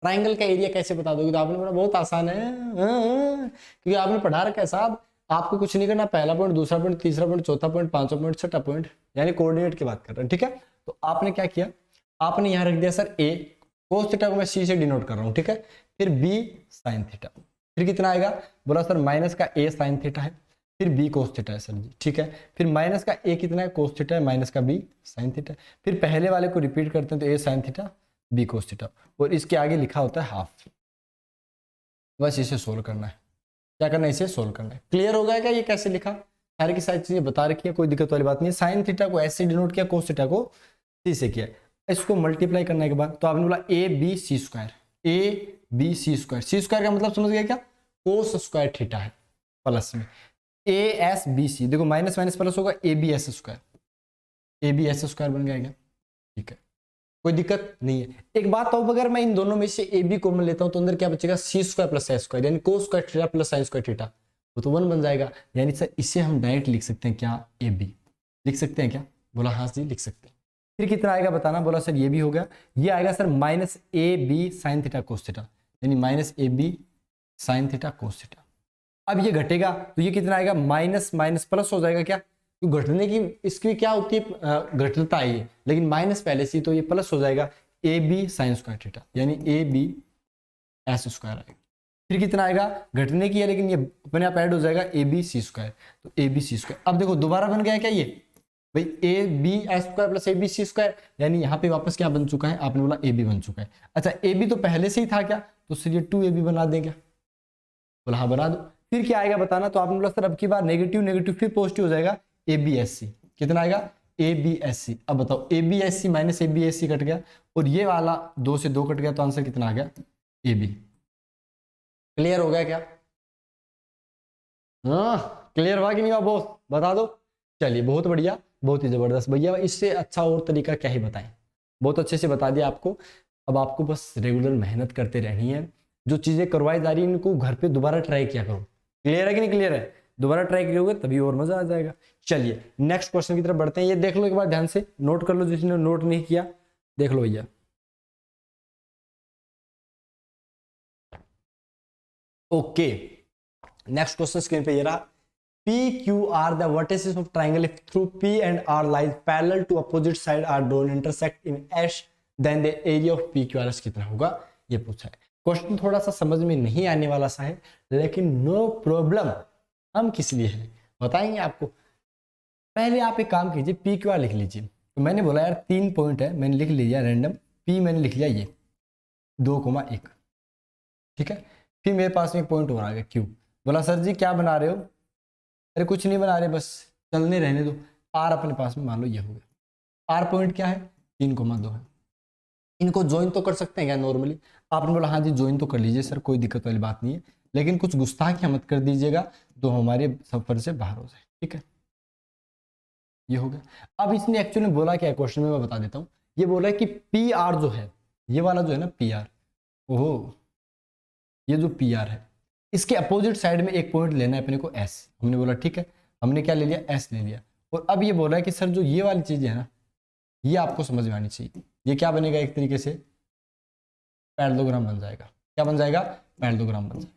ट्राइंगल का एरिया कैसे बता दोगे, तो आपने बोला बहुत आसान है, क्योंकि आपने पढ़ा रखा है साहब, आपको कुछ नहीं करना, पहला पॉइंट, दूसरा पॉइंट, तीसरा पॉइंट, चौथा पॉइंट, पांचवा पॉइंट, छठा पॉइंट, यानी कोऑर्डिनेट की बात कर रहे हैं। ठीक है, तो आपने क्या किया, आपने यहाँ रख दिया सर ए कोस थीटा को मैं सी से डिनोट कर रहा हूँ, ठीक है, फिर बी साइन थीटा, फिर कितना आएगा, बोला सर माइनस का ए साइन थीटा है, फिर बी कोस थीटा है सर जी, ठीक है, फिर माइनस का ए कितना है कोस थीटा है, माइनस का बी साइन थीटा, फिर पहले वाले को रिपीट करते हैं तो A sine theta B cos theta, और इसके आगे लिखा होता है हाफ। बस इसे सोल्व करना है, क्या करना है, इसे सोल्व करना है। क्लियर हो गया क्या ये कैसे लिखा, सारी की सारी चीजें बता रखी है, कोई दिक्कत वाली बात नहीं है। साइन थीटा को ऐसे डिनोट किया, कोस थीटा को सी से किया, इसको मल्टीप्लाई करने के बाद तो आपने बोला A B C square, A B C square, C square का मतलब समझ गया क्या, कोस स्क्वायर थीटा है, प्लस में ए एस बी सी, देखो माइनस माइनस प्लस होगा, A B S square, A B S square बन गया क्या, ठीक है, कोई दिक्कत नहीं है। एक बात तो अगर मैं इन दोनों में से ए बी कॉमन लेता हूं तो अंदर क्या बचेगा, सी स्क्वायर प्लस ए स्क्वायर, यानी कोस square theta plus sign square theta, वो तो 1 बन जाएगा, यानी सर इसे हम डायरेक्ट लिख सकते हैं क्या, ए बी लिख सकते हैं क्या, बोला हाँ जी लिख सकते हैं। फिर कितना आएगा बताना, बोला सर ये भी हो गया, ये आएगा sir minus A B sine theta cos theta, यानी minus A B sine theta cos theta. अब ये घटेगा तो ये कितना आएगा, माइनस माइनस प्लस हो जाएगा क्या, तो घटने की इसकी क्या होती है, घटता है ये, लेकिन माइनस पहले से तो ये प्लस हो जाएगा, A B sine square theta, यानी ए बी एस स्क्वायर आएगा। फिर कितना आएगा, घटने की है लेकिन ये अपने आप ऐड हो जाएगा, ए बी सी स्क्वायर, तो ए बी सी स्क्वायर। अब देखो दोबारा बन गया क्या ये भाई, A B S square plus A B C square, यानी यहाँ पे वापस क्या बन चुका है, आपने बोला ए बी बन चुका है। अच्छा ए बी तो पहले से ही था क्या, तो सर ये 2ab बना दें क्या, बोला हाँ बना दो। फिर क्या आएगा बताना, तो आपने बोला सर अब की बार नेगेटिव नेगेटिव फिर पॉजिटिव हो जाएगा, ए बी एस सी, कितना आएगा, ए बी एस सी। अब बताओ A B S C minus A B S C cut गया, और ये वाला 2 से 2 कट गया, तो आंसर कितना आ गया, ए बी। क्लियर हो गया क्या, हाँ क्लियर हुआ कि नहीं हुआ बॉस, बता दो। चलिए बहुत बढ़िया, बहुत ही जबरदस्त भैया, इससे अच्छा और तरीका क्या ही बताएं, बहुत अच्छे से बता दिया आपको। अब आपको बस रेगुलर मेहनत करते रहनी है, जो चीजें करवाई जा रही है इनको घर पे दोबारा ट्राई किया करो। क्लियर है कि नहीं क्लियर है, दोबारा ट्राई करोगे तभी और मजा आ जाएगा। चलिए नेक्स्ट क्वेश्चन की तरफ बढ़ते हैं, ये देख लो एक बार ध्यान से, नोट कर लो जिसने नोट नहीं किया, देख लो भैया। ओके नेक्स्ट क्वेश्चन स्क्रीन पे ये रहा, P Q R the vertices of triangle if through P and R lies parallel to opposite side are drawn intersect in S then the area of P Q R S कितना होगा, ये पूछा है। Question थोड़ा सा समझ में नहीं आने वाला सा है, लेकिन नो प्रॉब्लम, हम किस लिए हैं बताएंगे आपको। पहले आप एक काम कीजिए, P Q R लिख लीजिए, तो मैंने बोला यार 3 पॉइंट है, मैंने लिख लिया रैंडम, P मैंने लिख लिया ये 2,1, ठीक है। फिर मेरे पास में एक पॉइंट और आ गया Q, बोला सर जी क्या बना रहे हो, अरे कुछ नहीं बना रहे, बस चलने रहने दो। आर अपने पास में मान लो ये हो गया, आर पॉइंट क्या है 3,2 है, इनको ज्वाइन तो कर सकते हैं क्या नॉर्मली, आपने बोला हाँ जी ज्वाइन तो कर लीजिए सर, कोई दिक्कत वाली बात नहीं है, लेकिन कुछ गुस्ताखियां मत कर दीजिएगा तो हमारे सफर से बाहर हो जाए, ठीक है। ये हो गया। अब इसने एक्चुअली बोला क्या क्वेश्चन में मैं बता देता हूँ, ये बोला है कि पी आर जो है, ये वाला जो है ना पी आर, ओहो ये जो पी आर है इसके अपोजिट साइड में एक पॉइंट लेना है अपने को एस, हमने बोला ठीक है, हमने क्या ले लिया एस ले लिया। और अब ये बोल रहा है कि सर जो ये वाली चीज है ना, ये आपको समझ में आनी चाहिए, ये क्या बनेगा एक तरीके से पैरेललोग्राम बन जाएगा, क्या बन जाएगा पैरेललोग्राम बन जाएगा।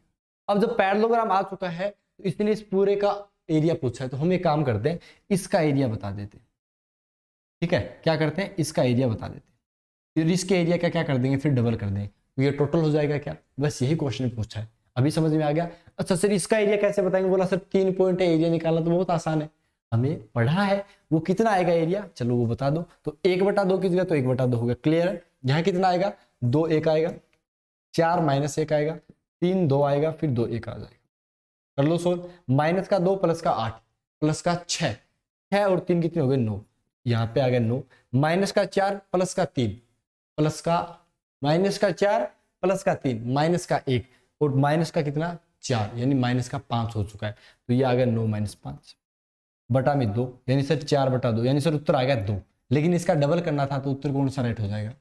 अब जब पैरेललोग्राम आ चुका है तो इसने इस पूरे का एरिया पूछा है, तो हम एक काम करते हैं इसका एरिया बता देते हैं, ठीक है, क्या करते हैं इसका एरिया बता देते हैं, फिर इसके एरिया का क्या कर देंगे फिर डबल कर देंगे, तो ये टोटल हो जाएगा क्या, बस यही क्वेश्चन पूछा है, अभी समझ में आ गया। अच्छा सर इसका एरिया कैसे बताएंगे, बोला सर 3 पॉइंट है, एरिया निकालना तो बहुत आसान है, हमें पढ़ा है वो कितना आएगा एरिया, चलो वो बता दो, तो 1/2 किस गया तो 1/2 हो गया, क्लियर है। यहाँ कितना आएगा 2 1 आएगा, 4 - 1 आएगा, 3 2 आएगा, फिर 2 1 आ जाएगा, कर लो सोल्व। माइनस का 2 प्लस का 8 प्लस का 6, 6 और 3 कितने हो गए 9, यहाँ पे आ गया 9, माइनस का 4 प्लस का 3 प्लस का माइनस का 4 प्लस का 3 माइनस का 1 और माइनस का कितना 4, यानी माइनस का 5 हो चुका है, तो ये आ गया 9 - 5, बटा में 2, यानी सर 4/2, यानी सर उत्तर आ गया 2। लेकिन इसका डबल करना था तो उत्तर कौन सा राइट हो जाएगा?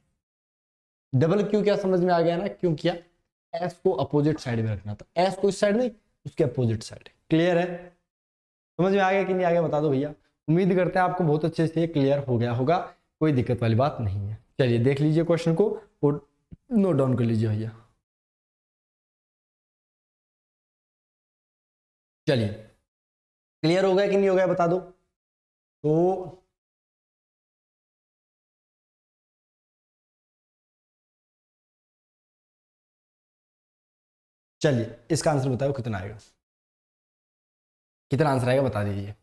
डबल क्यों किया समझ में आ गया ना, क्यों किया? एस को अपोजिट साइड में रखना था, एस को इस साइड नहीं उसके अपोजिट साइड। क्लियर है? समझ में आ गया कि नहीं आ गया बता दो भैया। उम्मीद करते हैं आपको बहुत अच्छे से क्लियर हो गया होगा, कोई दिक्कत वाली बात नहीं है। चलिए देख लीजिए क्वेश्चन को और नोट डाउन कर लीजिए भैया। चलिए क्लियर हो गया कि नहीं हो गया बता दो। तो चलिए इसका आंसर बताओ कितना आएगा, कितना आंसर आएगा बता दीजिए।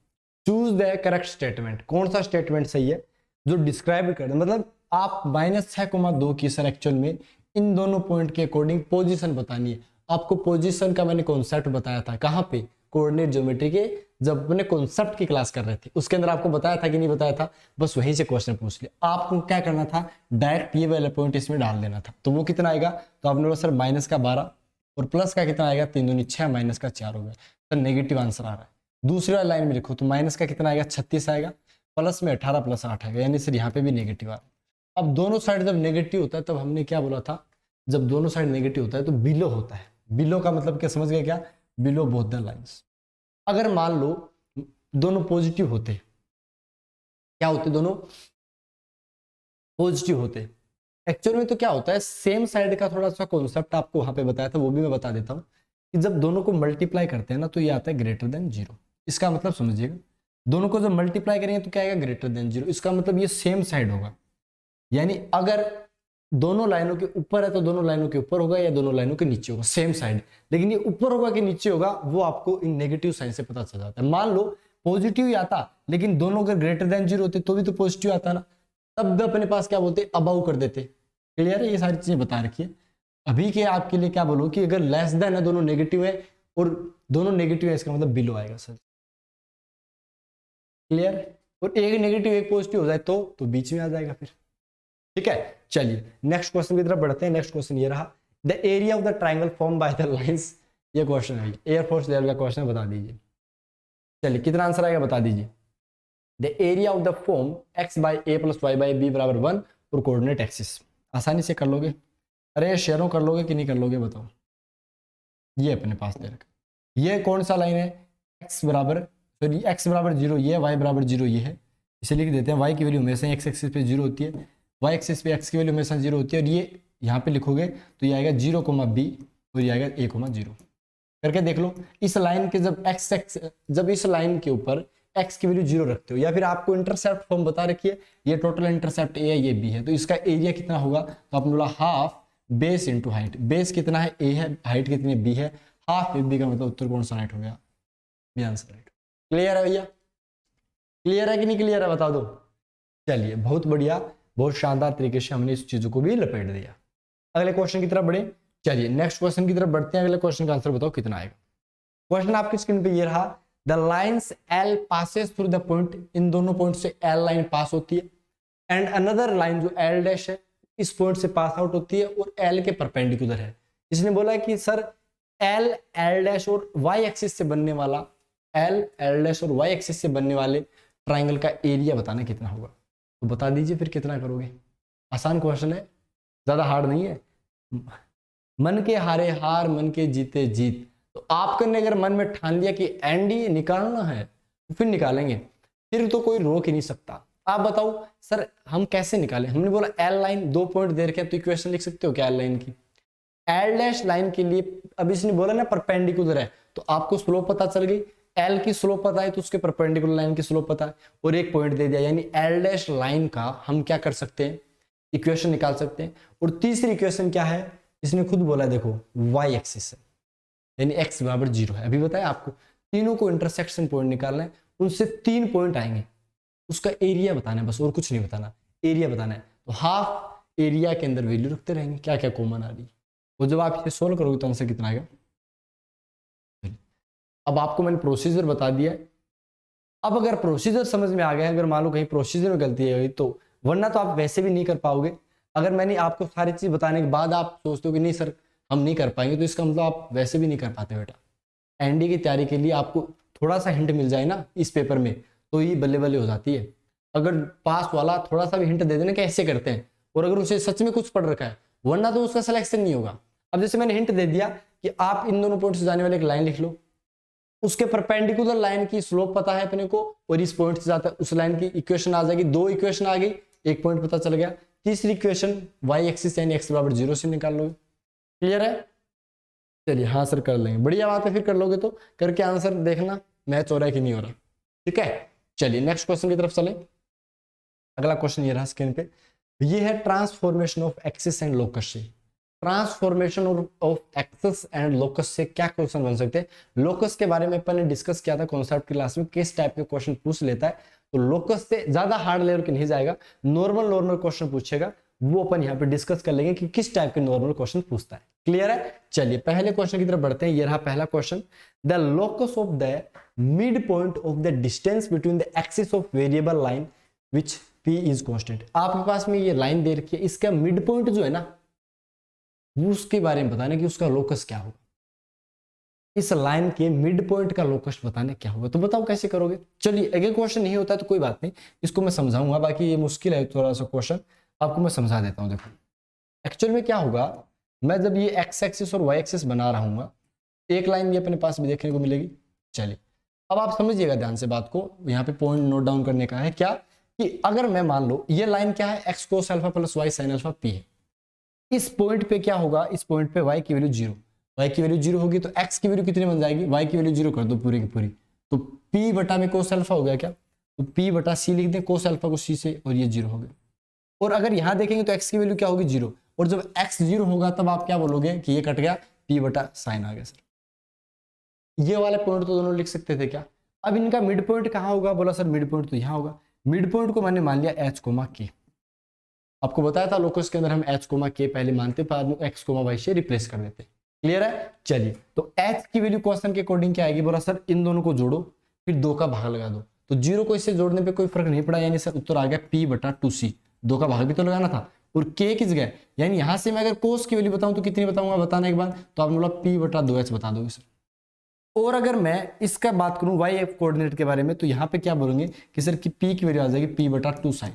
चूज द करेक्ट स्टेटमेंट, कौन सा स्टेटमेंट सही है जो डिस्क्राइब कर, मतलब आप -6,2 की सर एक्चुअल में इन दोनों पॉइंट के अकॉर्डिंग पोजीशन बतानी है। आपको पोजीशन का मैंने कॉन्सेप्ट बताया था, कहाँ पे? कोऑर्डिनेट ज्योमेट्री के, जब अपने कॉन्सेप्ट की क्लास कर रहे थे उसके अंदर आपको बताया था कि नहीं बताया था, बस वहीं से क्वेश्चन पूछ लिया। आपको क्या करना था, डायरेक्ट ये वाला पॉइंट इसमें डाल देना था। तो वो कितना आएगा, तो आपने बोला सर -12 और प्लस का कितना आएगा, 3 दूनी 6 माइनस का 4 हो गया, सर नेगेटिव आंसर आ रहा है। दूसरी वाली लाइन में लिखो तो माइनस का कितना आएगा, 36 आएगा, प्लस में 18 + 8 आएगा, यानी सर यहाँ पे भी नेगेटिव आ रहा है। अब दोनों साइड जब नेगेटिव होता है तब हमने क्या बोला था, जब दोनों साइड नेगेटिव होता है तो बिलो होता है। बिलो का मतलब क्या समझ गए क्या, बिलो बोथ द लाइंस। अगर मान लो दोनों पॉजिटिव होते, क्या होते, दोनों पॉजिटिव होते, एक्चुअल में तो क्या होता है, सेम साइड का थोड़ा सा कॉन्सेप्ट आपको वहां पे बताया था, वो भी मैं बता देता हूँ कि जब दोनों को मल्टीप्लाई करते हैं ना तो ये आता है >0। इसका मतलब समझिएगा, दोनों को जब मल्टीप्लाई करेंगे तो क्या आएगा, >0। इसका मतलब ये सेम साइड होगा, यानी अगर दोनों लाइनों के ऊपर है तो दोनों लाइनों के ऊपर होगा या दोनों लाइनों के नीचे होगा, सेम साइड। लेकिन ये ऊपर होगा कि नीचे होगा वो आपको इन नेगेटिव साइन से पता चल जाता है। मान लो पॉजिटिव ही आता लेकिन दोनों अगर >0 होते तो भी तो पॉजिटिव आता ना, तब भी अपने पास क्या बोलते, अबाउ कर देते। क्लियर है? ये सारी चीजें बता रखी है। अभी के आपके लिए क्या बोलो कि अगर लेस देन है, दोनों नेगेटिव है और दोनों नेगेटिव है, इसका मतलब बिलो आएगा सर। क्लियर? और एक नेगेटिव एक पॉजिटिव हो जाए तो बीच में आ जाएगा फिर। ठीक है, चलिए नेक्स्ट क्वेश्चन की तरफ बढ़ते हैं। नेक्स्ट क्वेश्चन ये रहा, the area of the triangle form by the lines. ये क्वेश्चन है, एयरफोर्स लेवल का क्वेश्चन है, बता दीजिए। चलिए कितना आंसर आएगा बता दीजिए। The area of the form x by a + y by b = 1 और कोऑर्डिनेट एक्सिस। आसानी से कर लोगे, अरे शेयरों कर लोगे कि नहीं कर लोगे बताओ। ये अपने पास दे रखा, ये कौन सा लाइन है, x बराबर, सॉरी x बराबर 0 ये, y बराबर 0 ये है, इसे लिख देते हैं। y की वैल्यू हमेशा x एक्सिस पे 0 होती है, y एक्सिस पे x की वैल्यू हमेशा 0 होती है, और ये यहाँ पे लिखोगे तो ये आएगा 0, b और ये आएगा a, 0 करके देख लो। इस लाइन के जब इस लाइन के ऊपर x की वैल्यू 0 रखते हो, या फिर आपको इंटरसेप्ट फॉर्म बता रखी है, ये टोटल इंटरसेप्ट a है, ये b है, तो इसका एरिया कितना होगा, तो आपने बोला half base into height. Base कितना है, a है, हाइट कितनी है, b है, हाफ b का मतलब उत्तर कौन सा राइट हो गया, बी आंसर राइट। क्लियर है भैया? क्लियर है कि नहीं क्लियर है बता दो। चलिए बहुत बढ़िया, बहुत शानदार तरीके से हमने इस चीजों को भी लपेट दिया। अगले क्वेश्चन की तरफ बढ़े। चलिए नेक्स्ट क्वेश्चन की तरफ बढ़ते हैं। अगले क्वेश्चन का आंसर बताओ कितना आएगा। क्वेश्चन आपकी स्क्रीन पे ये रहा, the lines L passes through the point. इन दोनों पॉइंट से L लाइन पास होती है, एंड अनदर लाइन जो L डैश है इस पॉइंट से पास आउट होती है और L के परपेंडिकुलर है। इसने बोला है कि सर L डैश और Y एक्सिस से बनने वाला, L डैश और Y एक्सिस से बनने वाले ट्राइंगल का एरिया बताना कितना होगा। तो बता दीजिए फिर कितना करोगे। आसान क्वेश्चन है, ज्यादा हार्ड नहीं है। मन के हारे हार, मन के जीते जीत। तो आपने अगर मन में ठान लिया कि एनडी निकालना है तो फिर निकालेंगे, फिर तो कोई रोक ही नहीं सकता। आप बताओ सर हम कैसे निकालें। हमने बोला एल लाइन 2 पॉइंट दे रखे, तो इक्वेशन लिख सकते हो क्या एल लाइन की। एल डैश लाइन के लिए अब इसने बोला ना परपेंडिकुलर है, तो आपको स्लोप पता चल गई। एल की स्लोप पता है तो उसके परपेंडिकुलर लाइन की स्लोप पता है, और एक पॉइंट दे दिया, यानी एल डैश लाइन का हम क्या कर सकते हैं, इक्वेशन निकाल सकते हैं। और तीसरी इक्वेशन क्या है, इसने खुद बोला देखो y एक्सिस है, यानी x बराबर 0 है। अभी बताया आपको तीनों को इंटरसेक्शन पॉइंट निकालना है, उनसे 3 पॉइंट आएंगे, उसका एरिया बताना है बस, और कुछ नहीं बताना, एरिया बताना है। तो हाफ एरिया के अंदर वैल्यू रखते रहेंगे, क्या क्या कॉमन आ रही है, वो जब आप इसे सोल्व करोगे तो आंसर कितना आएगा। अब आपको मैंने प्रोसीजर बता दिया है। अब अगर प्रोसीजर समझ में आ गया, अगर मान लो कहीं प्रोसीजर में गलती है तो, वरना तो आप वैसे भी नहीं कर पाओगे। अगर मैंने आपको सारी चीज बताने के बाद आप सोचते हो कि नहीं सर हम नहीं कर पाएंगे, तो इसका मतलब आप वैसे भी नहीं कर पाते बेटा। एनडी की तैयारी के लिए आपको थोड़ा सा हिंट मिल जाए ना इस पेपर में, तो ये बल्ले बल्ले हो जाती है। अगर पास वाला थोड़ा सा भी हिंट दे देना कि ऐसे करते हैं, और अगर उसे सच में कुछ पढ़ रखा है, वरना तो उसका सिलेक्शन नहीं होगा। अब जैसे मैंने हिंट दे दिया कि आप इन दोनों पॉइंट से जाने वाले एक लाइन लिख लो, उसके परपेंडिकुलर लाइन की स्लोप पता है अपने को, और इस पॉइंट से जाता है उस लाइन की इक्वेशन आ जाएगी। 2 इक्वेशन आ गई, 1 पॉइंट पता चल गया। तीसरी इक्वेशन वाई एक्सिस यानी x बराबर 0 से निकाल लोगे। क्लियर है? चलिए हाँ सर कर लेंगे, बढ़िया बात है। फिर कर लोगे तो करके आंसर देखना मैच हो रहा है कि नहीं हो रहा। ठीक है, चलिए नेक्स्ट क्वेश्चन की तरफ चले। अगला क्वेश्चन ये रहा स्क्रीन पे, ये है transformation of axis and locus से। Transformation of axis and locus से क्या क्वेश्चन बन सकते हैं? लोकस के बारे में अपन ने डिस्कस किया था कॉन्सेप्ट क्लास में, किस टाइप के क्वेश्चन पूछ लेता है। तो लोकस से ज्यादा हार्ड लेवल के नहीं जाएगा, नॉर्मल क्वेश्चन पूछेगा, वो अपन यहाँ पे डिस्कस कर लेंगे कि किस टाइप के नॉर्मल क्वेश्चन पूछता है। क्लियर है? चलिए पहले क्वेश्चन की तरफ बढ़ते हैं। ये रहा पहला question, the locus of the mid point of the distance between the axis of variable line which p is constant. आपके पास में ये लाइन दे रखी है, इसका मिड पॉइंट जो है ना, वो उसके बारे में बताना कि उसका लोकस क्या होगा। इस लाइन के मिड पॉइंट का लोकस बताने क्या होगा, तो बताओ कैसे करोगे। चलिए अगर क्वेश्चन नहीं होता तो कोई बात नहीं, इसको मैं समझाऊंगा, बाकी ये मुश्किल है थोड़ा सा क्वेश्चन, आपको मैं समझा देता हूँ। देखो एक्चुअल में क्या होगा, मैं जब ये एक्स एक्सिस और वाई एक्सिस बना रहा हूँ, एक लाइन भी अपने पास भी देखने को मिलेगी। चलिए अब आप समझिएगा ध्यान से बात को, यहाँ पे पॉइंट नोट डाउन करने का है क्या, कि अगर मैं मान लो ये लाइन क्या है, x cos alpha plus y sine alpha P है। इस पॉइंट पे क्या होगा, इस पॉइंट पे y की वैल्यू 0, y की वैल्यू 0 होगी तो x की वैल्यू कितनी बन जाएगी, y की वैल्यू 0 कर दो पूरी की पूरी, तो p बटा में कोस अल्फा हो गया क्या, तो p बटा c लिख दें, कोस अल्फा को c से, और ये 0 हो गया। और अगर यहां देखेंगे तो x की वैल्यू क्या होगी 0, और जब x 0 होगा तब आप क्या बोलोगे कि ये कट गया, p बटा साइन आ गया। सर ये वाले पॉइंट तो दोनों लिख सकते थे क्या। अब इनका मिड पॉइंट कहाँ होगा, बोला सर मिड पॉइंट तो यहाँ होगा। मिड पॉइंट को मैंने मान लिया h कोमा k, आपको बताया था लोकस के अंदर हम h कोमा k पहले मानते, बाद में x कोमा y से रिप्लेस कर देते। क्लियर है? चलिए तो h की वैल्यू क्वेश्चन के अकॉर्डिंग क्या आएगी, बोला सर इन दोनों को जोड़ो फिर 2 का भाग लगा दो, तो 0 को इससे जोड़ने पे कोई फर्क नहीं पड़ा, यानी सर उत्तर आ गया p बटा 2c, 2 का भाग भी तो लगाना था, और k किस गए, यानी यहां से मैं अगर कोस की वैल्यू बताऊं तो कितनी बताऊंगा, बताने के बाद तो आप बोला p बटा 2h बता दोगे सर। और अगर मैं इसका बात करूं y कोऑर्डिनेट के बारे में, तो यहाँ पे क्या बोलेंगे कि सर की p की वैल्यू आ जाएगी p बटा 2 साइन,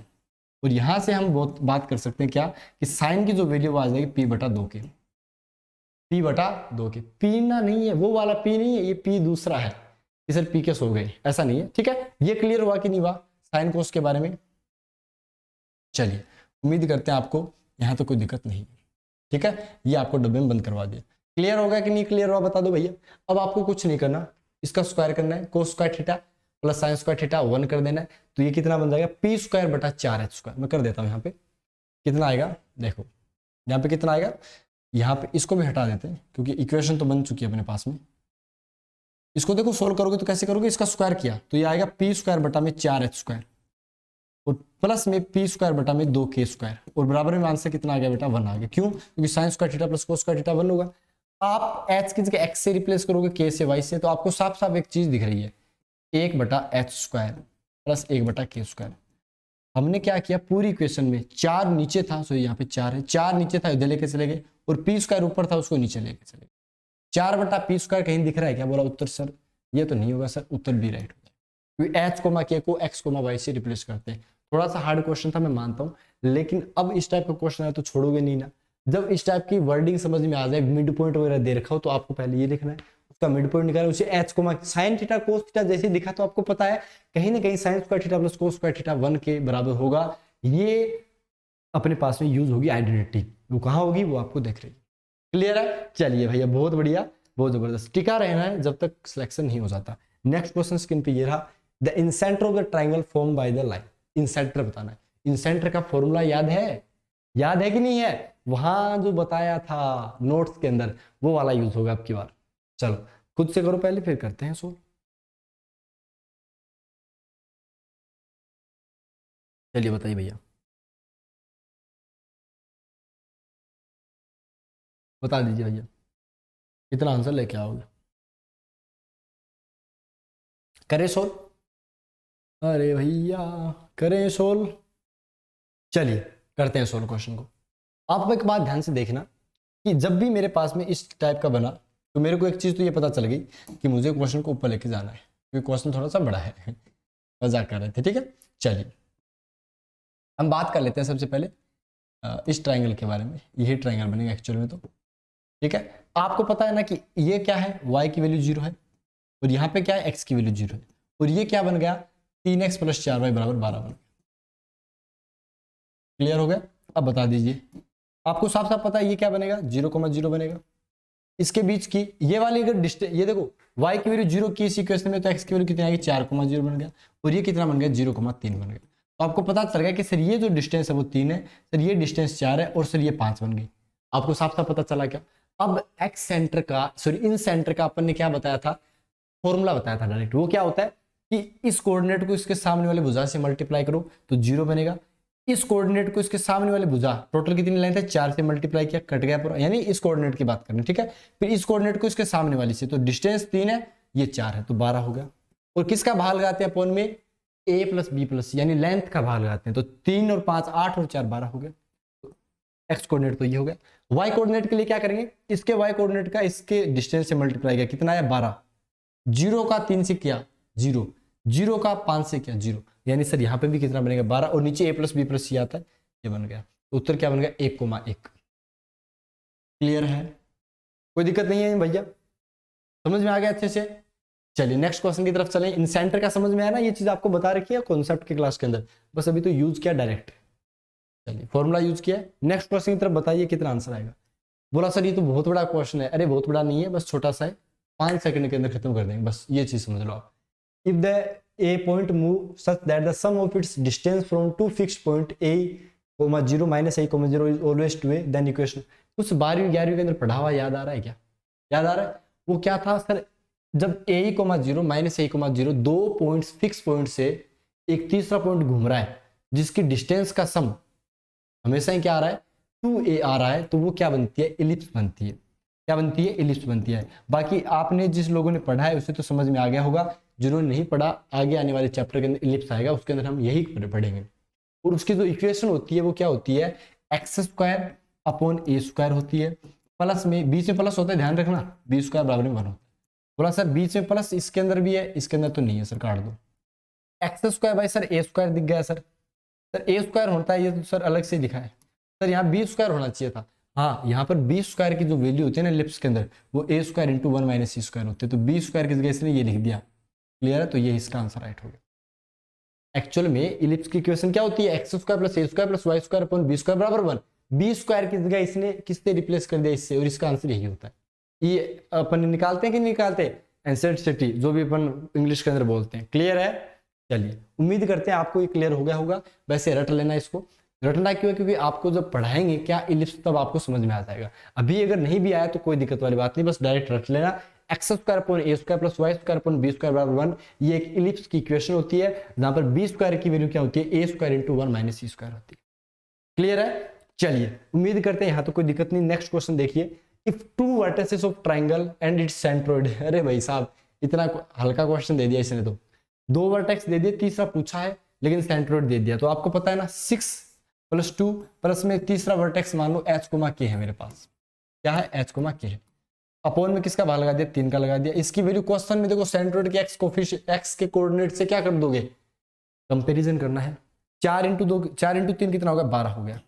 और यहां से हम बहुत बात कर सकते हैं क्या कि साइन की जो वैल्यू आ जाएगी p बटा 2 के, p बटा 2 के। p ना नहीं है, वो वाला p नहीं है, ये p दूसरा है, कि सर p के सो गए, ऐसा नहीं है। ठीक है, ये क्लियर हुआ कि नहीं हुआ साइन कोस के बारे में। चलिए उम्मीद करते हैं आपको यहाँ तो कोई दिक्कत नहीं है। ठीक है, ये आपको डब्बे में बंद करवा दिया। क्लियर होगा कि नहीं क्लियर हुआ बता दो भैया। अब आपको कुछ नहीं करना, इसका स्क्वायर करना है, कोस square theta plus sign square theta 1 कर देना है, तो ये कितना बन जाएगा p स्क्वायर बटा 4h स्क्वायर। मैं कर देता हूँ यहाँ पे कितना आएगा, देखो यहाँ पे कितना आएगा, यहाँ पे इसको भी हटा देते हैं क्योंकि इक्वेशन तो बन चुकी है अपने पास में। इसको देखो सोल्व करोगे तो कैसे करोगे, इसका स्क्वायर किया तो ये आएगा p स्क्वायर बटा में 4h स्क्वायर, और प्लस में p स्क्वायर बटा में 2k स्क्वायर, और बराबर में आंसर कितना आ गया बेटा 1 आ गया। क्यों, क्योंकि sign square theta plus cos square theta 1 होगा। आप h की जगह x से रिप्लेस करोगे, k से y से, तो आपको साफ साफ एक चीज दिख रही है, 1 बटा h स्क्वायर प्लस 1 बटा k स्क्वायर। हमने क्या किया, पूरी इक्वेशन में 4 नीचे था, सो यहाँ पे 4 है, 4 नीचे था इधर लेके चले गए, और p स्क्वायर ऊपर था उसको नीचे लेके चले गए। 4 बटा p स्क्वायर कहीं दिख रहा है क्या, बोला उत्तर सर ये तो नहीं होगा सर, उत्तर बी राइट हो जाएगा, क्योंकि h कोमा k को x कोमा y से रिप्लेस करते हैं। थोड़ा सा हार्ड क्वेश्चन था मैं मानता हूँ, लेकिन अब इस टाइप का क्वेश्चन है तो छोड़ोगे नहीं ना। जब इस टाइप की वर्डिंग समझ में आ जाए, मिड पॉइंट वगैरह दे रखा हो, तो आपको पहले ये लिखना है, उसका मिड पॉइंट निकालना, उसे h coma sign theta cos theta जैसे दिखा, तो आपको पता है कहीं ना कहीं sign square theta plus cos square theta 1 के बराबर होगा। ये अपने पास में यूज होगी आइडेंटिटी, वो कहाँ होगी वो आपको देख रही है। क्लियर है? चलिए भैया बहुत बढ़िया, बहुत जबरदस्त, टिका रहना है जब तक सिलेक्शन नहीं हो जाता। नेक्स्ट क्वेश्चन स्क्रीन पे ये रहा, the incentre of the triangle form by the line. Incentre बताना है, इंसेंटर का फॉर्मूला याद है, याद है कि नहीं है, वहां जो बताया था नोट्स के अंदर वो वाला यूज होगा अब की बार। चलो खुद से करो पहले, फिर करते हैं सोल्व। चलिए बताइए भैया, बता दीजिए भैया कितना आंसर लेके आओगे। करें सोल्व, अरे भैया करें सोल्व। चलिए करते हैं सोल्व क्वेश्चन को। आप एक बात ध्यान से देखना कि जब भी मेरे पास में इस टाइप का बना, तो मेरे को एक चीज तो ये पता चल गई कि मुझे क्वेश्चन को ऊपर लेके जाना है, क्योंकि क्वेश्चन थोड़ा सा बड़ा है। मजाक कर रहे थे, ठीक है। चलिए हम बात कर लेते हैं सबसे पहले इस ट्राइंगल के बारे में। यही ट्राइंगल बनेगा एक्चुअल में तो, ठीक है। आपको पता है ना कि ये क्या है, y की वैल्यू 0 है और यहाँ पे क्या है, x की वैल्यू 0 है, और ये क्या बन गया 3x + 4y = 12 बन गया। क्लियर हो गया। अब बता दीजिए, आपको साफ साफ पता है ये क्या बनेगा, 0,0 बनेगा। इसके बीच की ये वाली अगर डिस्टेंस, ये देखो y की वैल्यू 0 की इस इक्वेशन में, तो x की वैल्यू कितनी आएगी, 4,0 बन गया, और ये कितना बन गया, 0,3 बन गया। तो आपको पता चल गया कि सर ये जो डिस्टेंस है वो 3 है, सर ये डिस्टेंस 4 है, और सर ये 5 बन गई। आपको साफ साफ पता चला क्या। अब एक्स सेंटर का, सॉरी इन सेंटर का अपन ने क्या बताया था, फॉर्मूला बताया था डायरेक्ट। वो क्या होता है कि इस कोऑर्डिनेट को इसके सामने वाले भुजा से मल्टीप्लाई करो तो 0 बनेगा, इस कोऑर्डिनेट को इसके सामने वाले भुजा, टोटल कितनी लेंथ है, 4 से मल्टीप्लाई किया, कट गया पूरा, यानी इस कोऑर्डिनेट की बात करनी, ठीक है। फिर इस कोऑर्डिनेट को इसके सामने वाली से, तो डिस्टेंस 3 है, ये 4 है, तो 12 हो गया। और किसका भाग लगाते हैं अपन में, a + b+, यानी लेंथ का भाग लगाते हैं, तो 3 और 5 8 और 4 12 हो गया। एक्स कोऑर्डिनेट तो ये हो गया। वाई कोऑर्डिनेट के लिए क्या करेंगे, इसके वाई कोऑर्डिनेट का इसके डिस्टेंस से मल्टीप्लाई किया, कितना आया 12, 0 का 3 से किया 0, 0 का 5 से किया 0, यानी सर यहाँ पे भी कितना बनेगा 12, और नीचे a + b+ आता है, ये बन गया। तो उत्तर क्या बन गया, 1,1। क्लियर है, कोई दिक्कत नहीं है भैया, समझ में आ गया अच्छे से। चलिए नेक्स्ट क्वेश्चन की तरफ चलें। इन सेंटर का समझ में आया ना, ये चीज आपको बता रखी है कॉन्सेप्ट के क्लास के अंदर, बस अभी तो यूज किया डायरेक्ट। चलिए फॉर्मूला यूज किया। नेक्स्ट क्वेश्चन की तरफ बताइए कितना आंसर आएगा। बोला सर ये तो बहुत बड़ा क्वेश्चन है, अरे बहुत बड़ा नहीं है, बस छोटा सा है, 5 सेकंड के अंदर खत्म कर देंगे, बस ये चीज समझ लो आप। If the a point move such that the sum of its distance from two fixed point a, 0 - a, 0 is always two a, then equation. कुछ 12वीं 11वीं के अंदर पढ़ा हुआ याद आ रहा है क्या, याद आ रहा है। वो क्या था सर, जब a, 0 - a, 0 दो पॉइंट्स फिक्स पॉइंट से एक तीसरा पॉइंट घूम रहा है जिसकी डिस्टेंस का सम हमेशा ही क्या आ रहा है, 2a आ रहा है, तो वो क्या बनती है, इलिप्स बनती है। क्या बनती है, इलिप्स बनती है। बाकी आपने जिस लोगों ने पढ़ा है उसे तो समझ में आ गया होगा, जिन्होंने नहीं पढ़ा आगे आने वाले चैप्टर के अंदर इलिप्स आएगा, उसके अंदर हम यही पढ़ेंगे। और उसकी जो इक्वेशन होती है वो क्या होती है, x² / a² होती है, प्लस में बीच में प्लस होता है, ध्यान रखना, b² = 1 होता है। बोला सर बीच में प्लस इसके अंदर भी है, इसके अंदर तो नहीं है, सर काट दो। x² भाई सर a² दिख गया सर a² होता है, ये तो सर अलग से लिखा है, सर यहाँ b² होना चाहिए था। हाँ यहाँ पर b² की जो वैल्यू होती है ना इलिप्स के अंदर, वो a² × 1 - c² होते हैं, तो b² की जगह इसने ये लिख दिया। क्लियर है, तो ये इसका आंसर राइट हो गया। एक्चुअल में इलिप्स की इक्वेशन क्या होती है, x² + a² + y² / b² = 1। b² की जगह इसने किससे रिप्लेस कर दिया, इससे, और इसका आंसर यही होता है। ये अपन निकालते हैं कि नहीं निकालते, एंसेसिटी जो भी अपन इंग्लिश के अंदर बोलते हैं। क्लियर है, चलिए उम्मीद करते हैं आपको ये क्लियर हो गया होगा। वैसे रट लेना इसको, रटना क्यों है, क्योंकि आपको जब पढ़ाएंगे क्या इलिप्स तब आपको समझ में आ जाएगा। अभी अगर नहीं भी आया तो कोई दिक्कत वाली बात नहीं, बस डायरेक्ट रट लेना। x² / a² + y² / b² = 1, ये एक इलिप्स की इक्वेशन होती है जहां पर b² की वैल्यू क्या होती है, a² × 1 - c² होती है। क्लियर है, चलिए उम्मीद करते हैं यहाँ तो कोई दिक्कत नहीं। नेक्स्ट क्वेश्चन देखिए, if 2 vertices of triangle and it's centroid. अरे भाई साहब इतना हल्का क्वेश्चन दे दिया इसने, तो 2 वर्टेक्स दे दिए, तीसरा पूछा है लेकिन सेंट्रोइड दे दिया। तो आपको पता है ना 6 + 2 प्लस में तीसरा वर्टेक्स मान लो h, k है मेरे पास, क्या है h, k है, अपॉन में किसका भाग लगा दिया, 3 का लगा दिया। इसकी वैल्यू क्वेश्चन में देखो सेंट्रोइड के x के कोऑर्डिनेट से क्या कर दोगे, कंपैरिजन करना है। 4 × 2 4 × 3 कितना होगा, 12 हो गया,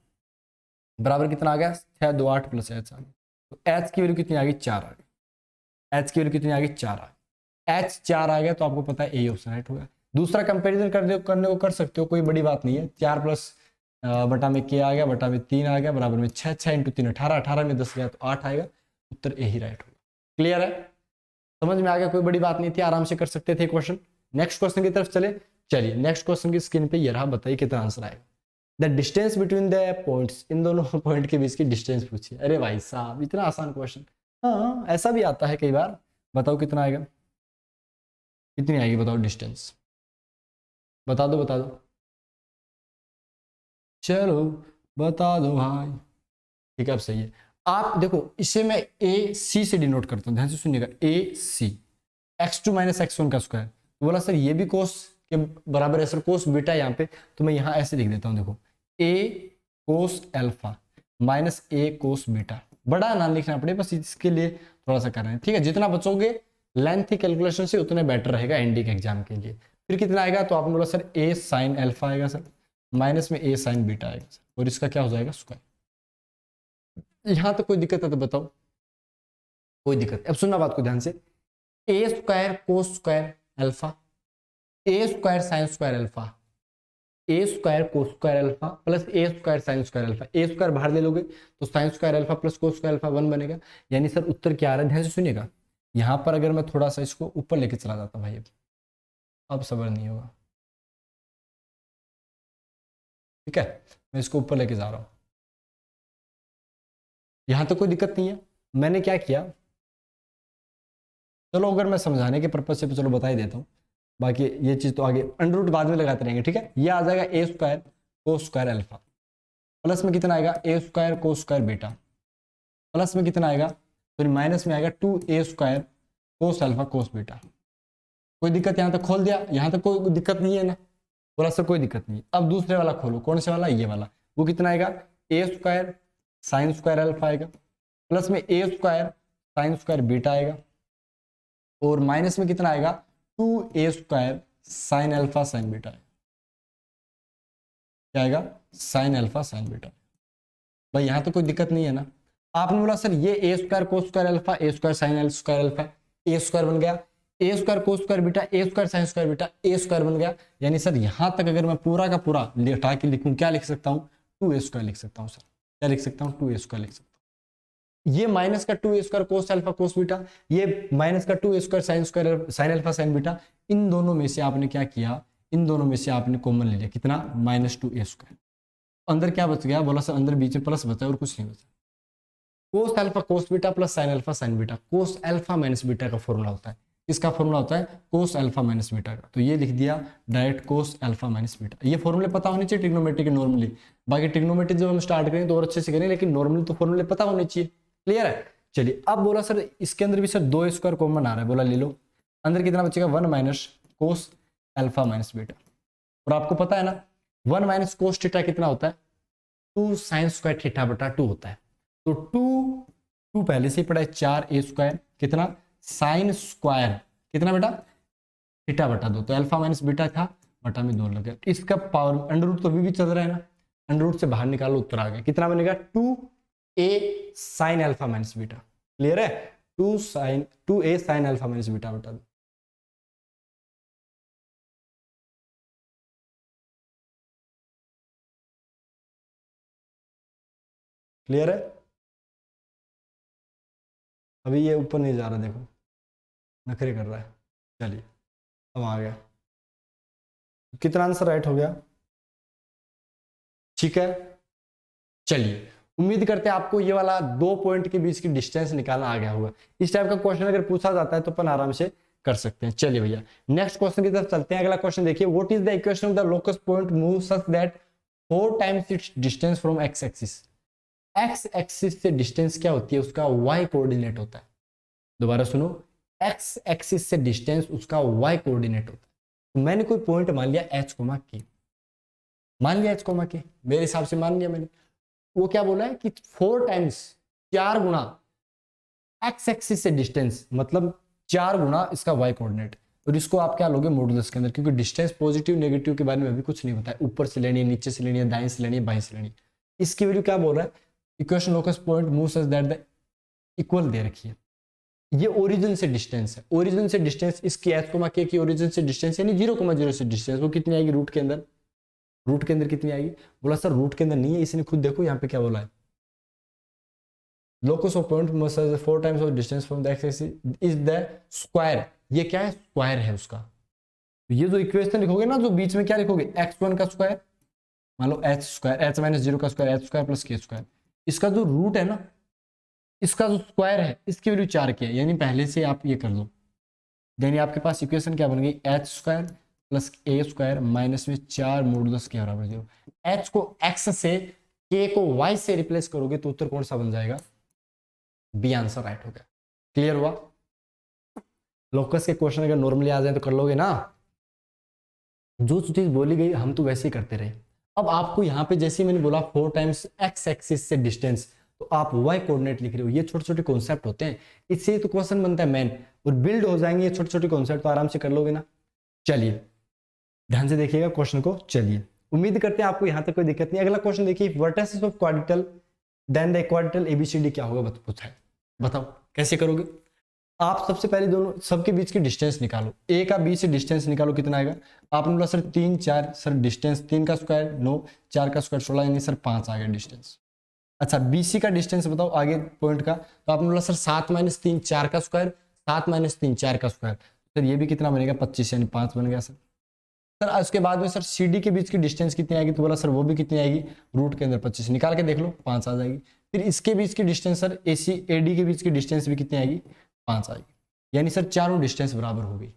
बराबर कितना आ गया, 6 2 8 + h आ गया। तो h की वैल्यू कितनी आ गई, 4 आ गई। h की वैल्यू कितनी आ गई, 4 आ गई। h 4 आ गया तो आपको पता है ए ऑप्शन राइट होगा। दूसरा कंपैरिजन करने को कर सकते हो, कोई बड़ी बात नहीं है। 4 प्लस बटा में k आ गया, बटा में 3 आ गया, बराबर में 6 6 × 3 18 18 में 10 गया तो 8 आएगा, उत्तर ए ही राइट होगा। क्लियर है, समझ में आ गया, कोई बड़ी बात नहीं थी, आराम से कर सकते थे क्वेश्चन। नेक्स्ट क्वेश्चन की तरफ चले। चलिए नेक्स्ट क्वेश्चन की स्क्रीन पे ये रहा, बताइए कितना आंसर आएगा। The distance between the points, इन दोनों पॉइंट के बीच की डिस्टेंस पूछिए। अरे भाई साहब इतना आसान क्वेश्चन, हाँ ऐसा भी आता है कई बार। बताओ कितना आएगा, कितनी आएगी बताओ डिस्टेंस, बता दो बता दो, चलो बता दो भाई। ठीक है अब सही है। आप देखो इसे मैं ए सी से डिनोट करता हूँ, ध्यान से सुनिएगा, ए सी, x2 - x1 का स्क्वायर। बोला सर ये भी कोस के बराबर है सर, कोस बीटा यहाँ पे, तो मैं यहाँ ऐसे लिख देता हूँ, देखो a cos alpha minus a cos beta. बड़ा ना लिखना पड़े, बस इसके लिए थोड़ा सा कर रहे हैं, ठीक है। जितना बचोगे लेंथ की कैलकुलेशन से उतने बेटर रहेगा एनडी के एग्जाम के लिए। फिर कितना आएगा, तो आपने बोला सर ए साइन अल्फा आएगा सर, माइनस में ए साइन बीटा आएगा सर, और इसका क्या हो जाएगा स्क्वायर। यहां तक कोई दिक्कत है तो बताओ, कोई दिक्कत। अब सुनना बात को ध्यान से, A square cos square alpha, A square sine square alpha, A square cos square alpha plus A square sine square alpha, A square बाहर ले लोगे तो sine square alpha plus cos square alpha 1 बनेगा। यानी सर उत्तर क्या आ रहा है, ध्यान से सुनिएगा। यहां पर अगर मैं थोड़ा सा इसको ऊपर लेके चला जाता भाई, अब सबर नहीं होगा, ठीक है, मैं इसको ऊपर लेके जा रहा हूं, यहां तो कोई दिक्कत नहीं है। मैंने क्या किया, चलो अगर मैं समझाने के पर्पज से तो चलो बता ही देता हूँ, बाकी ये चीज तो आगे अंडर रूट बाद में लगाते रहेंगे, ठीक है। ये आ जाएगा A square cos square alpha, plus में कितना आएगा A square cos square beta, plus में कितना आएगा, फिर माइनस में आएगा 2a square cos alpha cos beta. कोई दिक्कत, यहां तक खोल दिया, यहां तक कोई दिक्कत नहीं है ना, बोला सर कोई दिक्कत नहीं। अब दूसरे वाला खोलो, कौन से वाला, ये वाला, वो कितना आएगा A square sine square alpha आएगा, प्लस में ए स्क्वायर साइन स्क्वायर बीटा आएगा, और माइनस में कितना आएगा 2a square sine alpha sine beta, क्या आएगा साइन अल्फा साइन बीटा। भाई यहां तो कोई दिक्कत नहीं है ना। आपने बोला सर ये ए square cos square alpha, A square sine square alpha, A square बन गया, ए स्क्वायर कोस स्क्वायर बीटा, ए स्क्वायर साइन स्क्वायर बीटा, ए स्क्वायर बन गया। यानी सर यहां तक अगर मैं पूरा का पूरा हटा के लिखूं, क्या लिख सकता हूं, 2a स्क्वायर लिख सकता हूं सर, क्या लिख सकता हूं, 2a स्क्वायर लिख सकता हूं। ये माइनस का 2a square cos alpha cos beta, ये माइनस का 2a square sine alpha sine beta, इन दोनों में से आपने क्या किया, इन दोनों में से आपने कॉमन ले लिया, कितना -2a स्क्वायर। अंदर क्या बच गया, बोला सर अंदर बीच में प्लस बचा और कुछ नहीं बचा। कोस alpha cos beta plus sign alpha sine beta, cos alpha minus beta का फॉर्मूला होता है, इसका फॉर्मूला होता है कोस अल्फा माइनस बीटा का, तो ये लिख दिया direct cos alpha minus beta. ये फॉर्मूले पता होने चाहिए ट्रिग्नोमेट्री के नॉर्मली, बाकी ट्रिग्नोमेट्री जब हम स्टार्ट करें तो और अच्छे से करें, लेकिन नॉर्मली तो फॉर्मूले पता होने चाहिए। क्लियर है, चलिए। अब बोला सर इसके अंदर भी सर 2 स्क्वायर कॉमन आ रहा है, बोला ले लो, अंदर कितना बचेगा 1 minus cos alpha minus beta, और आपको पता है ना 1 माइनस कोस थीटा कितना होता है, 2 साइन स्क्वायर थीटा बटा 2 होता है। तो 2 पहले से ही पढ़ा है, 4a स्क्वायर कितना साइन स्क्वायर कितना बेटा थीटा बटा 2, तो अल्फा माइनस बीटा था बटा में 2 लग गया। इसका पावर अंडर रूट तो अभी भी चल रहा है ना, अंडर रूट से बाहर निकालो, उत्तर आ गया, कितना बनेगा 2a sine alpha minus beta. Clear है, 2a sine alpha minus beta बटा 2। क्लियर है, अभी ये ऊपर नहीं जा रहा, देखो नखरे कर रहा है। चलिए अब आ गया, कितना आंसर राइट हो गया, ठीक है। चलिए उम्मीद करते हैं आपको ये वाला 2 पॉइंट के बीच की डिस्टेंस निकालना आ गया होगा। इस टाइप का क्वेश्चन अगर पूछा जाता है तो अपन आराम से कर सकते हैं। चलिए भैया नेक्स्ट क्वेश्चन की तरफ चलते हैं। अगला क्वेश्चन देखिए, what is the equation of the locus point move such that 4 times it's distance from x axis. X axis से डिस्टेंस क्या होती है, उसका वाई कोऑर्डिनेट होता है। दोबारा सुनो, एक्स एक्सिस से डिस्टेंस उसका वाई कोऑर्डिनेट होता है। तो मैंने कोई पॉइंट मान लिया एच कोमा के, मान लिया एच कोमा के, मेरे हिसाब से मान लिया मैंने। वो क्या बोला है कि 4 टाइम्स 4 गुना एक्स एक्सिस से डिस्टेंस, मतलब 4 गुना इसका वाई कोऑर्डिनेट। और इसको आप क्या लोगे मॉडुलस के अंदर, क्योंकि डिस्टेंस पॉजिटिव नेगेटिव के बारे में अभी कुछ नहीं बताया, ऊपर से लेनी है, नीचे से लेनी है, दाएं से लेनी है, बाएं से लेनी है। इसकी वैल्यू क्या बोल रहा है, equation locus point move such that the equal दे रखी है। ये ओरिजिन से डिस्टेंस है, ओरिजिन से डिस्टेंस इसकी एच कोमा के की ओरिजिन से डिस्टेंस यानी 0,0 से डिस्टेंस, वो कितनी आएगी रूट के अंदर, रूट के अंदर कितनी आएगी। बोला सर रूट के अंदर नहीं है, इसने खुद देखो यहाँ पे क्या बोला है, locus of point move such 4 times of distance from the x axis is the square. ये क्या है, स्क्वायर है उसका। तो ये जो इक्वेशन लिखोगे ना, जो बीच में क्या लिखोगे x1 का स्क्वायर, मान लो h स्क्वायर, h माइनस 0 का square, h square plus k square, इसका जो रूट है ना, इसका जो स्क्वायर है इसकी वैल्यू 4 की है, यानी पहले से आप ये कर लो, यानी आपके पास इक्वेशन क्या बन गई, h square plus a square minus में 4 मॉडुलस के बराबर 0। h को x से, k को y से रिप्लेस करोगे तो उत्तर कौन सा बन जाएगा, बी आंसर राइट हो गया। क्लियर हुआ, लोकस के क्वेश्चन अगर नॉर्मली आ जाए तो कर लोगे ना, जो चीज बोली गई हम तो वैसे ही करते रहे। अब आपको यहाँ पे जैसे मैंने बोला 4 टाइम्स एक्स एक्सिस से डिस्टेंस, तो आप वाई कोऑर्डिनेट लिख रहे हो। ये छोटे छोटे कॉन्सेप्ट होते हैं, इससे तो क्वेश्चन बनता है मेन, और बिल्ड हो जाएंगे ये छोटे छोटे कॉन्सेप्ट, तो आराम से कर लोगे ना। चलिए ध्यान से देखिएगा क्वेश्चन को। चलिए उम्मीद करते हैं आपको यहां तक कोई दिक्कत नहीं। अगला क्वेश्चन देखिए, vertices of quadrilateral then the quadrilateral ABCD क्या होगा पूछा है, बताओ कैसे करोगे। आप सबसे पहले दोनों सबके बीच की डिस्टेंस निकालो, ए का बी से डिस्टेंस निकालो, कितना आएगा। आपने बोला सर 3 4, सर डिस्टेंस 3 का स्क्वायर 9, 4 का स्क्वायर 16, यानी सर 5 आ गया डिस्टेंस। अच्छा बीसी का डिस्टेंस बताओ आगे पॉइंट का, तो आपने बोला सर 7 - 3 4 का स्क्वायर, 7 - 3 4 का स्क्वायर, सर ये भी कितना बनेगा 25, यानी 5 बन गया सर। सर उसके बाद में सर सीडी के बीच की डिस्टेंस कितनी आएगी, तो बोला सर वो भी कितनी आएगी, रूट के अंदर 25, निकाल के देख लो 5 आ जाएगी। फिर इसके बीच की डिस्टेंस सर एसी एडी के बीच की डिस्टेंस भी कितनी आएगी, 5 आएगी, यानी सर चारों डिस्टेंस बराबर हो गई।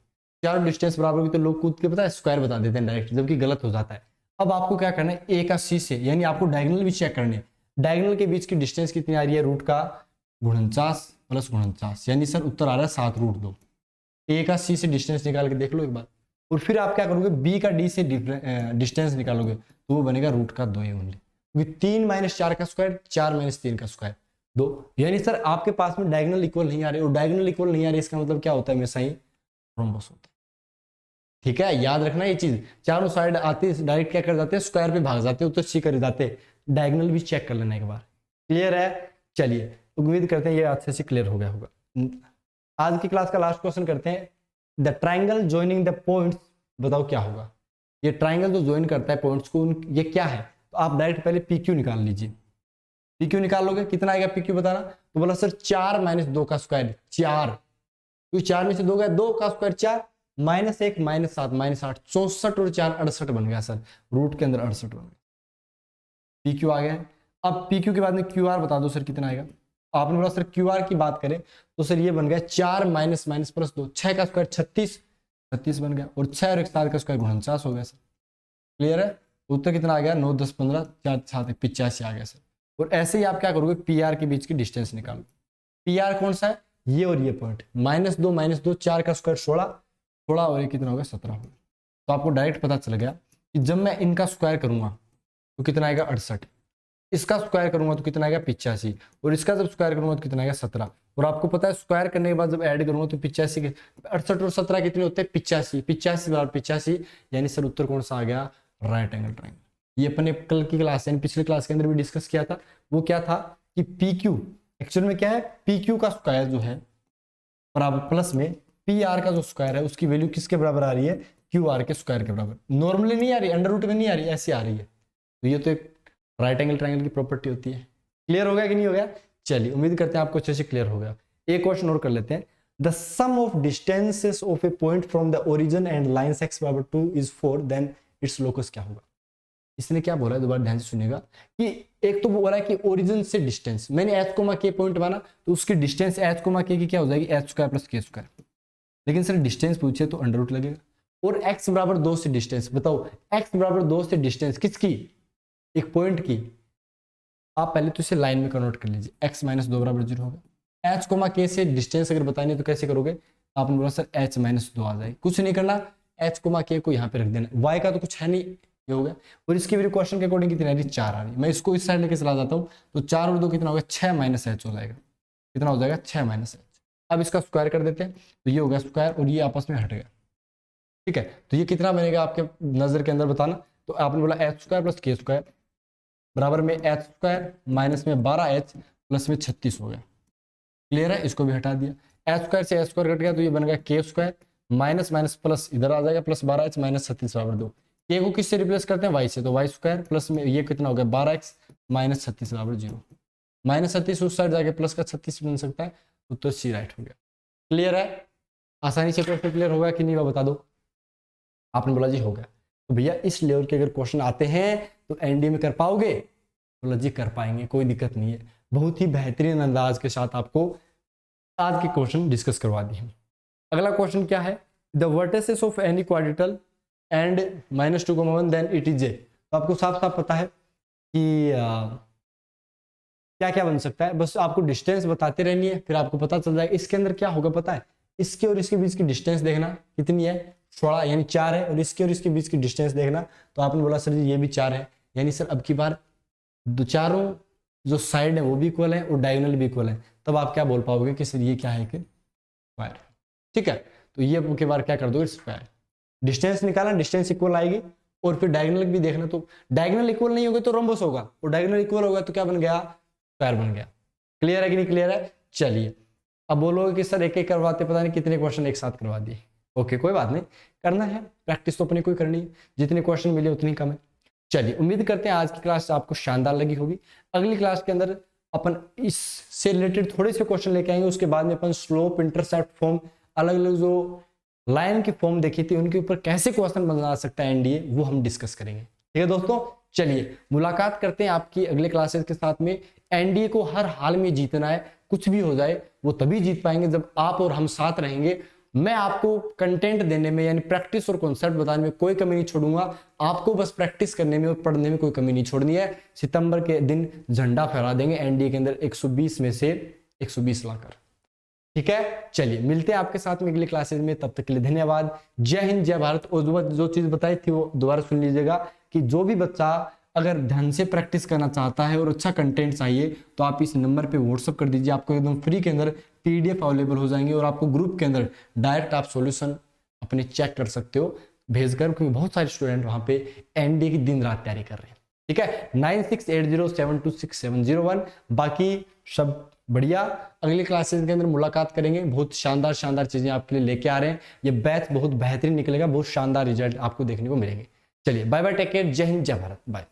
चारों डिस्टेंस बराबर होगी तो लोग कूद के पता है स्क्वायर बता देते हैं डायरेक्ट, जबकि गलत हो जाता है। अब आपको क्या करना है, ए का सी से, यानी आपको डायगोनल भी चेक करने, डायगोनल के बीच की डिस्टेंस कितनी आ रही है, रूट का 49 प्लस 49, यानी सर उत्तर आ रहा है 7√2। ए का सी से डिस्टेंस निकाल के देख लो एक बार, और फिर आप क्या करोगे, बी का डी से डिस्टेंस निकालोगे तो वो बनेगा रूट का 2 ही ओनली, क्योंकि 3 - 4 का स्क्वायर 4 - 3 का स्क्वायर 2, यानी सर आपके पास में डायगोनल इक्वल नहीं आ रहे, और डायगोनल इक्वल नहीं आ रही इसका मतलब क्या होता है, हमेशा ही रोम्बस होता है। ठीक है, याद रखना ये चीज, चारों साइड आते डायरेक्ट क्या कर जाते हैं, स्क्वायर पे भाग जाते हैं, उत्तर सी कर जाते, डायगोनल भी चेक कर लेना एक बार। क्लियर है, चलिए उम्मीद करते हैं ये अच्छे से क्लियर हो गया होगा। आज की क्लास का लास्ट क्वेश्चन करते हैं, the triangle joining the points, बताओ क्या होगा। ये ट्राइंगल जो ज्वाइन करता है पॉइंट्स को, ये क्या है, तो आप डायरेक्ट पहले पी क्यू निकाल लीजिए। पी क्यू निकाल लोगे, कितना आएगा पी क्यू बताना, तो बोला सर 4 - 2 का स्क्वायर 4, क्योंकि 4 में से 2 गया, 2 का स्क्वायर 4, -1 -7 -8 64 और 4 68 बन गया सर, रूट के अंदर 68 बन गया, पी क्यू आ गया। अब पी क्यू के बाद में क्यू आर बता दो सर कितना आएगा। आपने बोला सर क्यू आर की बात करें तो सर ये बन गया 4 - +2, 6 का स्क्वायर 36 बन गया, और 6 और 7 का स्क्वायर 49 हो गया सर। क्लियर है, उत्तर कितना आ गया, 9 10 15 4 7 85 आ गया सर। और ऐसे ही आप क्या करोगे, पी आर के बीच की डिस्टेंस निकालो। पी आर कौन सा है, ये और ये पॉइंट, -2 - 2 4 का स्क्वायर 16 और ये कितना हो गया 17 हो गया। तो आपको डायरेक्ट पता चल गया कि जब मैं इनका स्क्वायर करूंगा तो कितना आएगा 68, इसका स्क्वायर करूंगा तो कितना आएगा 85, और इसका जब स्क्वायर करूंगा तो कितना आएगा 17। और आपको पता है स्क्वायर करने के बाद जब ऐड करूंगा तो 85 के 68 और 17 कितने होते हैं 85, 85 बराबर 85, यानी सर उत्तर कौन सा आ गया, राइट एंगल ट्रायंगल। ये अपने कल की क्लास यानी पिछले क्लास के अंदर भी डिस्कस किया था। वो क्या था कि पी क्यू एक्चुअल में क्या है, पी क्यू का स्क्वायर जो है बराबर प्लस में पी आर का जो स्क्वायर है उसकी वैल्यू किसके बराबर आ रही है, क्यू आर के स्क्वायर के बराबर। नॉर्मली नहीं आ रही, अंडर रूट में नहीं आ रही, ऐसी आ रही है। तो ये तो एक राइट एंगल ट्रायंगल की प्रॉपर्टी होती है। क्लियर हो गया कि नहीं हो गया, चलिए उम्मीद करते हैं आपको अच्छे से क्लियर हो गया। एक क्वेश्चन और कर लेते हैं, the sum of distances of a point from the origin and lines x बराबर 2 इज 4, देन इट्स लोकस क्या होगा। इसने क्या बोला है, दोबारा ध्यान से सुनिएगा, कि एक तो बोला है कि ओरिजिन से डिस्टेंस, मैंने h, k पॉइंट माना तो उसकी डिस्टेंस h, k की क्या हो जाएगी, h² + k²। लेकिन सर डिस्टेंस पूछे तो अंडर रूट लगेगा, और x बराबर 2 से डिस्टेंस, बताओ x बराबर 2 से डिस्टेंस किसकी, एक पॉइंट की। आप पहले तो इसे लाइन में कन्वर्ट कर लीजिए, x - 2 बराबर 0 होगा। h, k से डिस्टेंस अगर बतानी है तो कैसे करोगे, आपने बोला सर h - 2 आ जाएगी, कुछ नहीं करना, h, k को यहाँ पे रख देना, y का तो कुछ है नहीं, ये हो गया। और इसकी वैल्यू क्वेश्चन के अकॉर्डिंग कितनी आ रही है, 4 आ रही है। मैं इसको इस साइड लेके चला जाता हूँ, तो 4 और 2 कितना होगा, 6 - h हो जाएगा, कितना हो जाएगा 6 - h। अब इसका स्क्वायर कर देते हैं, तो ये हो गया स्क्वायर और ये आपस में हट गया। ठीक है, तो ये कितना बनेगा आपके नजर के अंदर बताना, तो आपने बोला h² + k² बराबर में h² माइनस में 12h प्लस में 36 हो गया। क्लियर है, इसको भी हटा दिया, h² से h² कट गया तो ये बन गया k² माइनस माइनस प्लस इधर आ जाएगा प्लस 12h माइनस 36 बराबर 2। k को किससे रिप्लेस करते हैं, y से, तो y² प्लस में ये कितना हो गया 12x माइनस 36 बराबर 0। माइनस 36 उस साइड जाके प्लस का 36 बन सकता है, उत्तर सी राइट हो गया। क्लियर है, आसानी से क्वेश्चन क्लियर होगा कि नहीं, बता दो। आपने बोला जी हो गया, तो भैया इस लेवल के अगर क्वेश्चन आते हैं तो एनडीए में कर पाओगे, बोला जी कर पाएंगे, कोई दिक्कत नहीं है। बहुत ही बेहतरीन अंदाज के साथ आपको आज के क्वेश्चन डिस्कस करवा दिए। अगला क्वेश्चन क्या है, the vertices of any quadrilateral and -2, then it is a. तो आपको साफ साफ पता है कि क्या क्या बन सकता है, बस आपको डिस्टेंस बताते रहनी है, फिर आपको पता चल जाएगा इसके अंदर क्या होगा। पता है, इसके और इसके बीच की डिस्टेंस देखना कितनी है, 16 यानी 4 है, और इसके और इसके बीच की डिस्टेंस देखना, तो आपने बोला सर जी ये भी 4 है, यानी सर अब की बार दो चारों जो साइड है वो भी इक्वल है और डायगोनल भी इक्वल है, तब आप क्या बोल पाओगे कि सर ये क्या है कि स्क्वायर। ठीक है, तो ये के बार क्या कर दोगे स्क्वायर। डिस्टेंस निकालना, डिस्टेंस इक्वल आएगी, और फिर डायगोनल भी देखना, तो डायगोनल इक्वल नहीं होगा तो रोम्बस होगा, और डायगोनल इक्वल होगा तो क्या बन गया, स्क्वायर बन गया। क्लियर है कि नहीं क्लियर है? चलिए अब बोलोगे कि सर एक एक करवाते पता नहीं कितने क्वेश्चन एक साथ करवा दिए। ओके कोई बात नहीं, करना है प्रैक्टिस तो अपने को ही करनी है, जितने क्वेश्चन मिले उतनी कम है। चलिए उम्मीद करते हैं आज की क्लास आपको शानदार लगी होगी। अगली क्लास के अंदर अपन इससे रिलेटेड थोड़े से क्वेश्चन लेके आएंगे, उसके बाद में अपन स्लोप, इंटरसेप्ट फॉर्म, अलग अलग जो लाइन की फॉर्म देखी थी उनके ऊपर कैसे क्वेश्चन बना सकता है एनडीए, वो हम डिस्कस करेंगे। ठीक है दोस्तों, चलिए मुलाकात करते हैं आपकी अगले क्लासेस के साथ में। एनडीए को हर हाल में जीतना है, कुछ भी हो जाए वो तभी जीत पाएंगे जब आप और हम साथ रहेंगे। मैं आपको कंटेंट देने में यानी प्रैक्टिस और कॉन्सेप्ट बताने में कोई कमी नहीं छोड़ूंगा, आपको बस प्रैक्टिस करने में और पढ़ने में कोई कमी नहीं छोड़नी है। सितंबर के दिन झंडा फहरा देंगे एनडीए के अंदर 120 में से 120 लाकर। ठीक है, चलिए मिलते हैं आपके साथ में अगली क्लासेस में, तब तक के लिए धन्यवाद। जय हिंद जय भारत। और जो चीज बताई थी वो दोबारा सुन लीजिएगा कि जो भी बच्चा अगर ढंग से प्रैक्टिस करना चाहता है और अच्छा कंटेंट चाहिए तो आप इस नंबर पे व्हाट्सअप कर दीजिए, आपको एकदम फ्री के अंदर पीडीएफ अवेलेबल हो जाएंगे, और आपको ग्रुप के अंदर डायरेक्ट आप सॉल्यूशन अपने चेक कर सकते हो भेजकर, क्योंकि बहुत सारे स्टूडेंट वहां पे एनडीए की दिन रात तैयारी कर रहे हैं। ठीक है, 9680726701। बाकी सब बढ़िया, अगली क्लासेस के अंदर मुलाकात करेंगे, बहुत शानदार शानदार चीजें आपके लिए लेके आ रहे हैं। ये बैच बहुत बेहतरीन निकलेगा, बहुत शानदार रिजल्ट आपको देखने को मिलेंगे। चलिए बाय बाय, टेक केयर, जय हिंद जय भारत, बाय।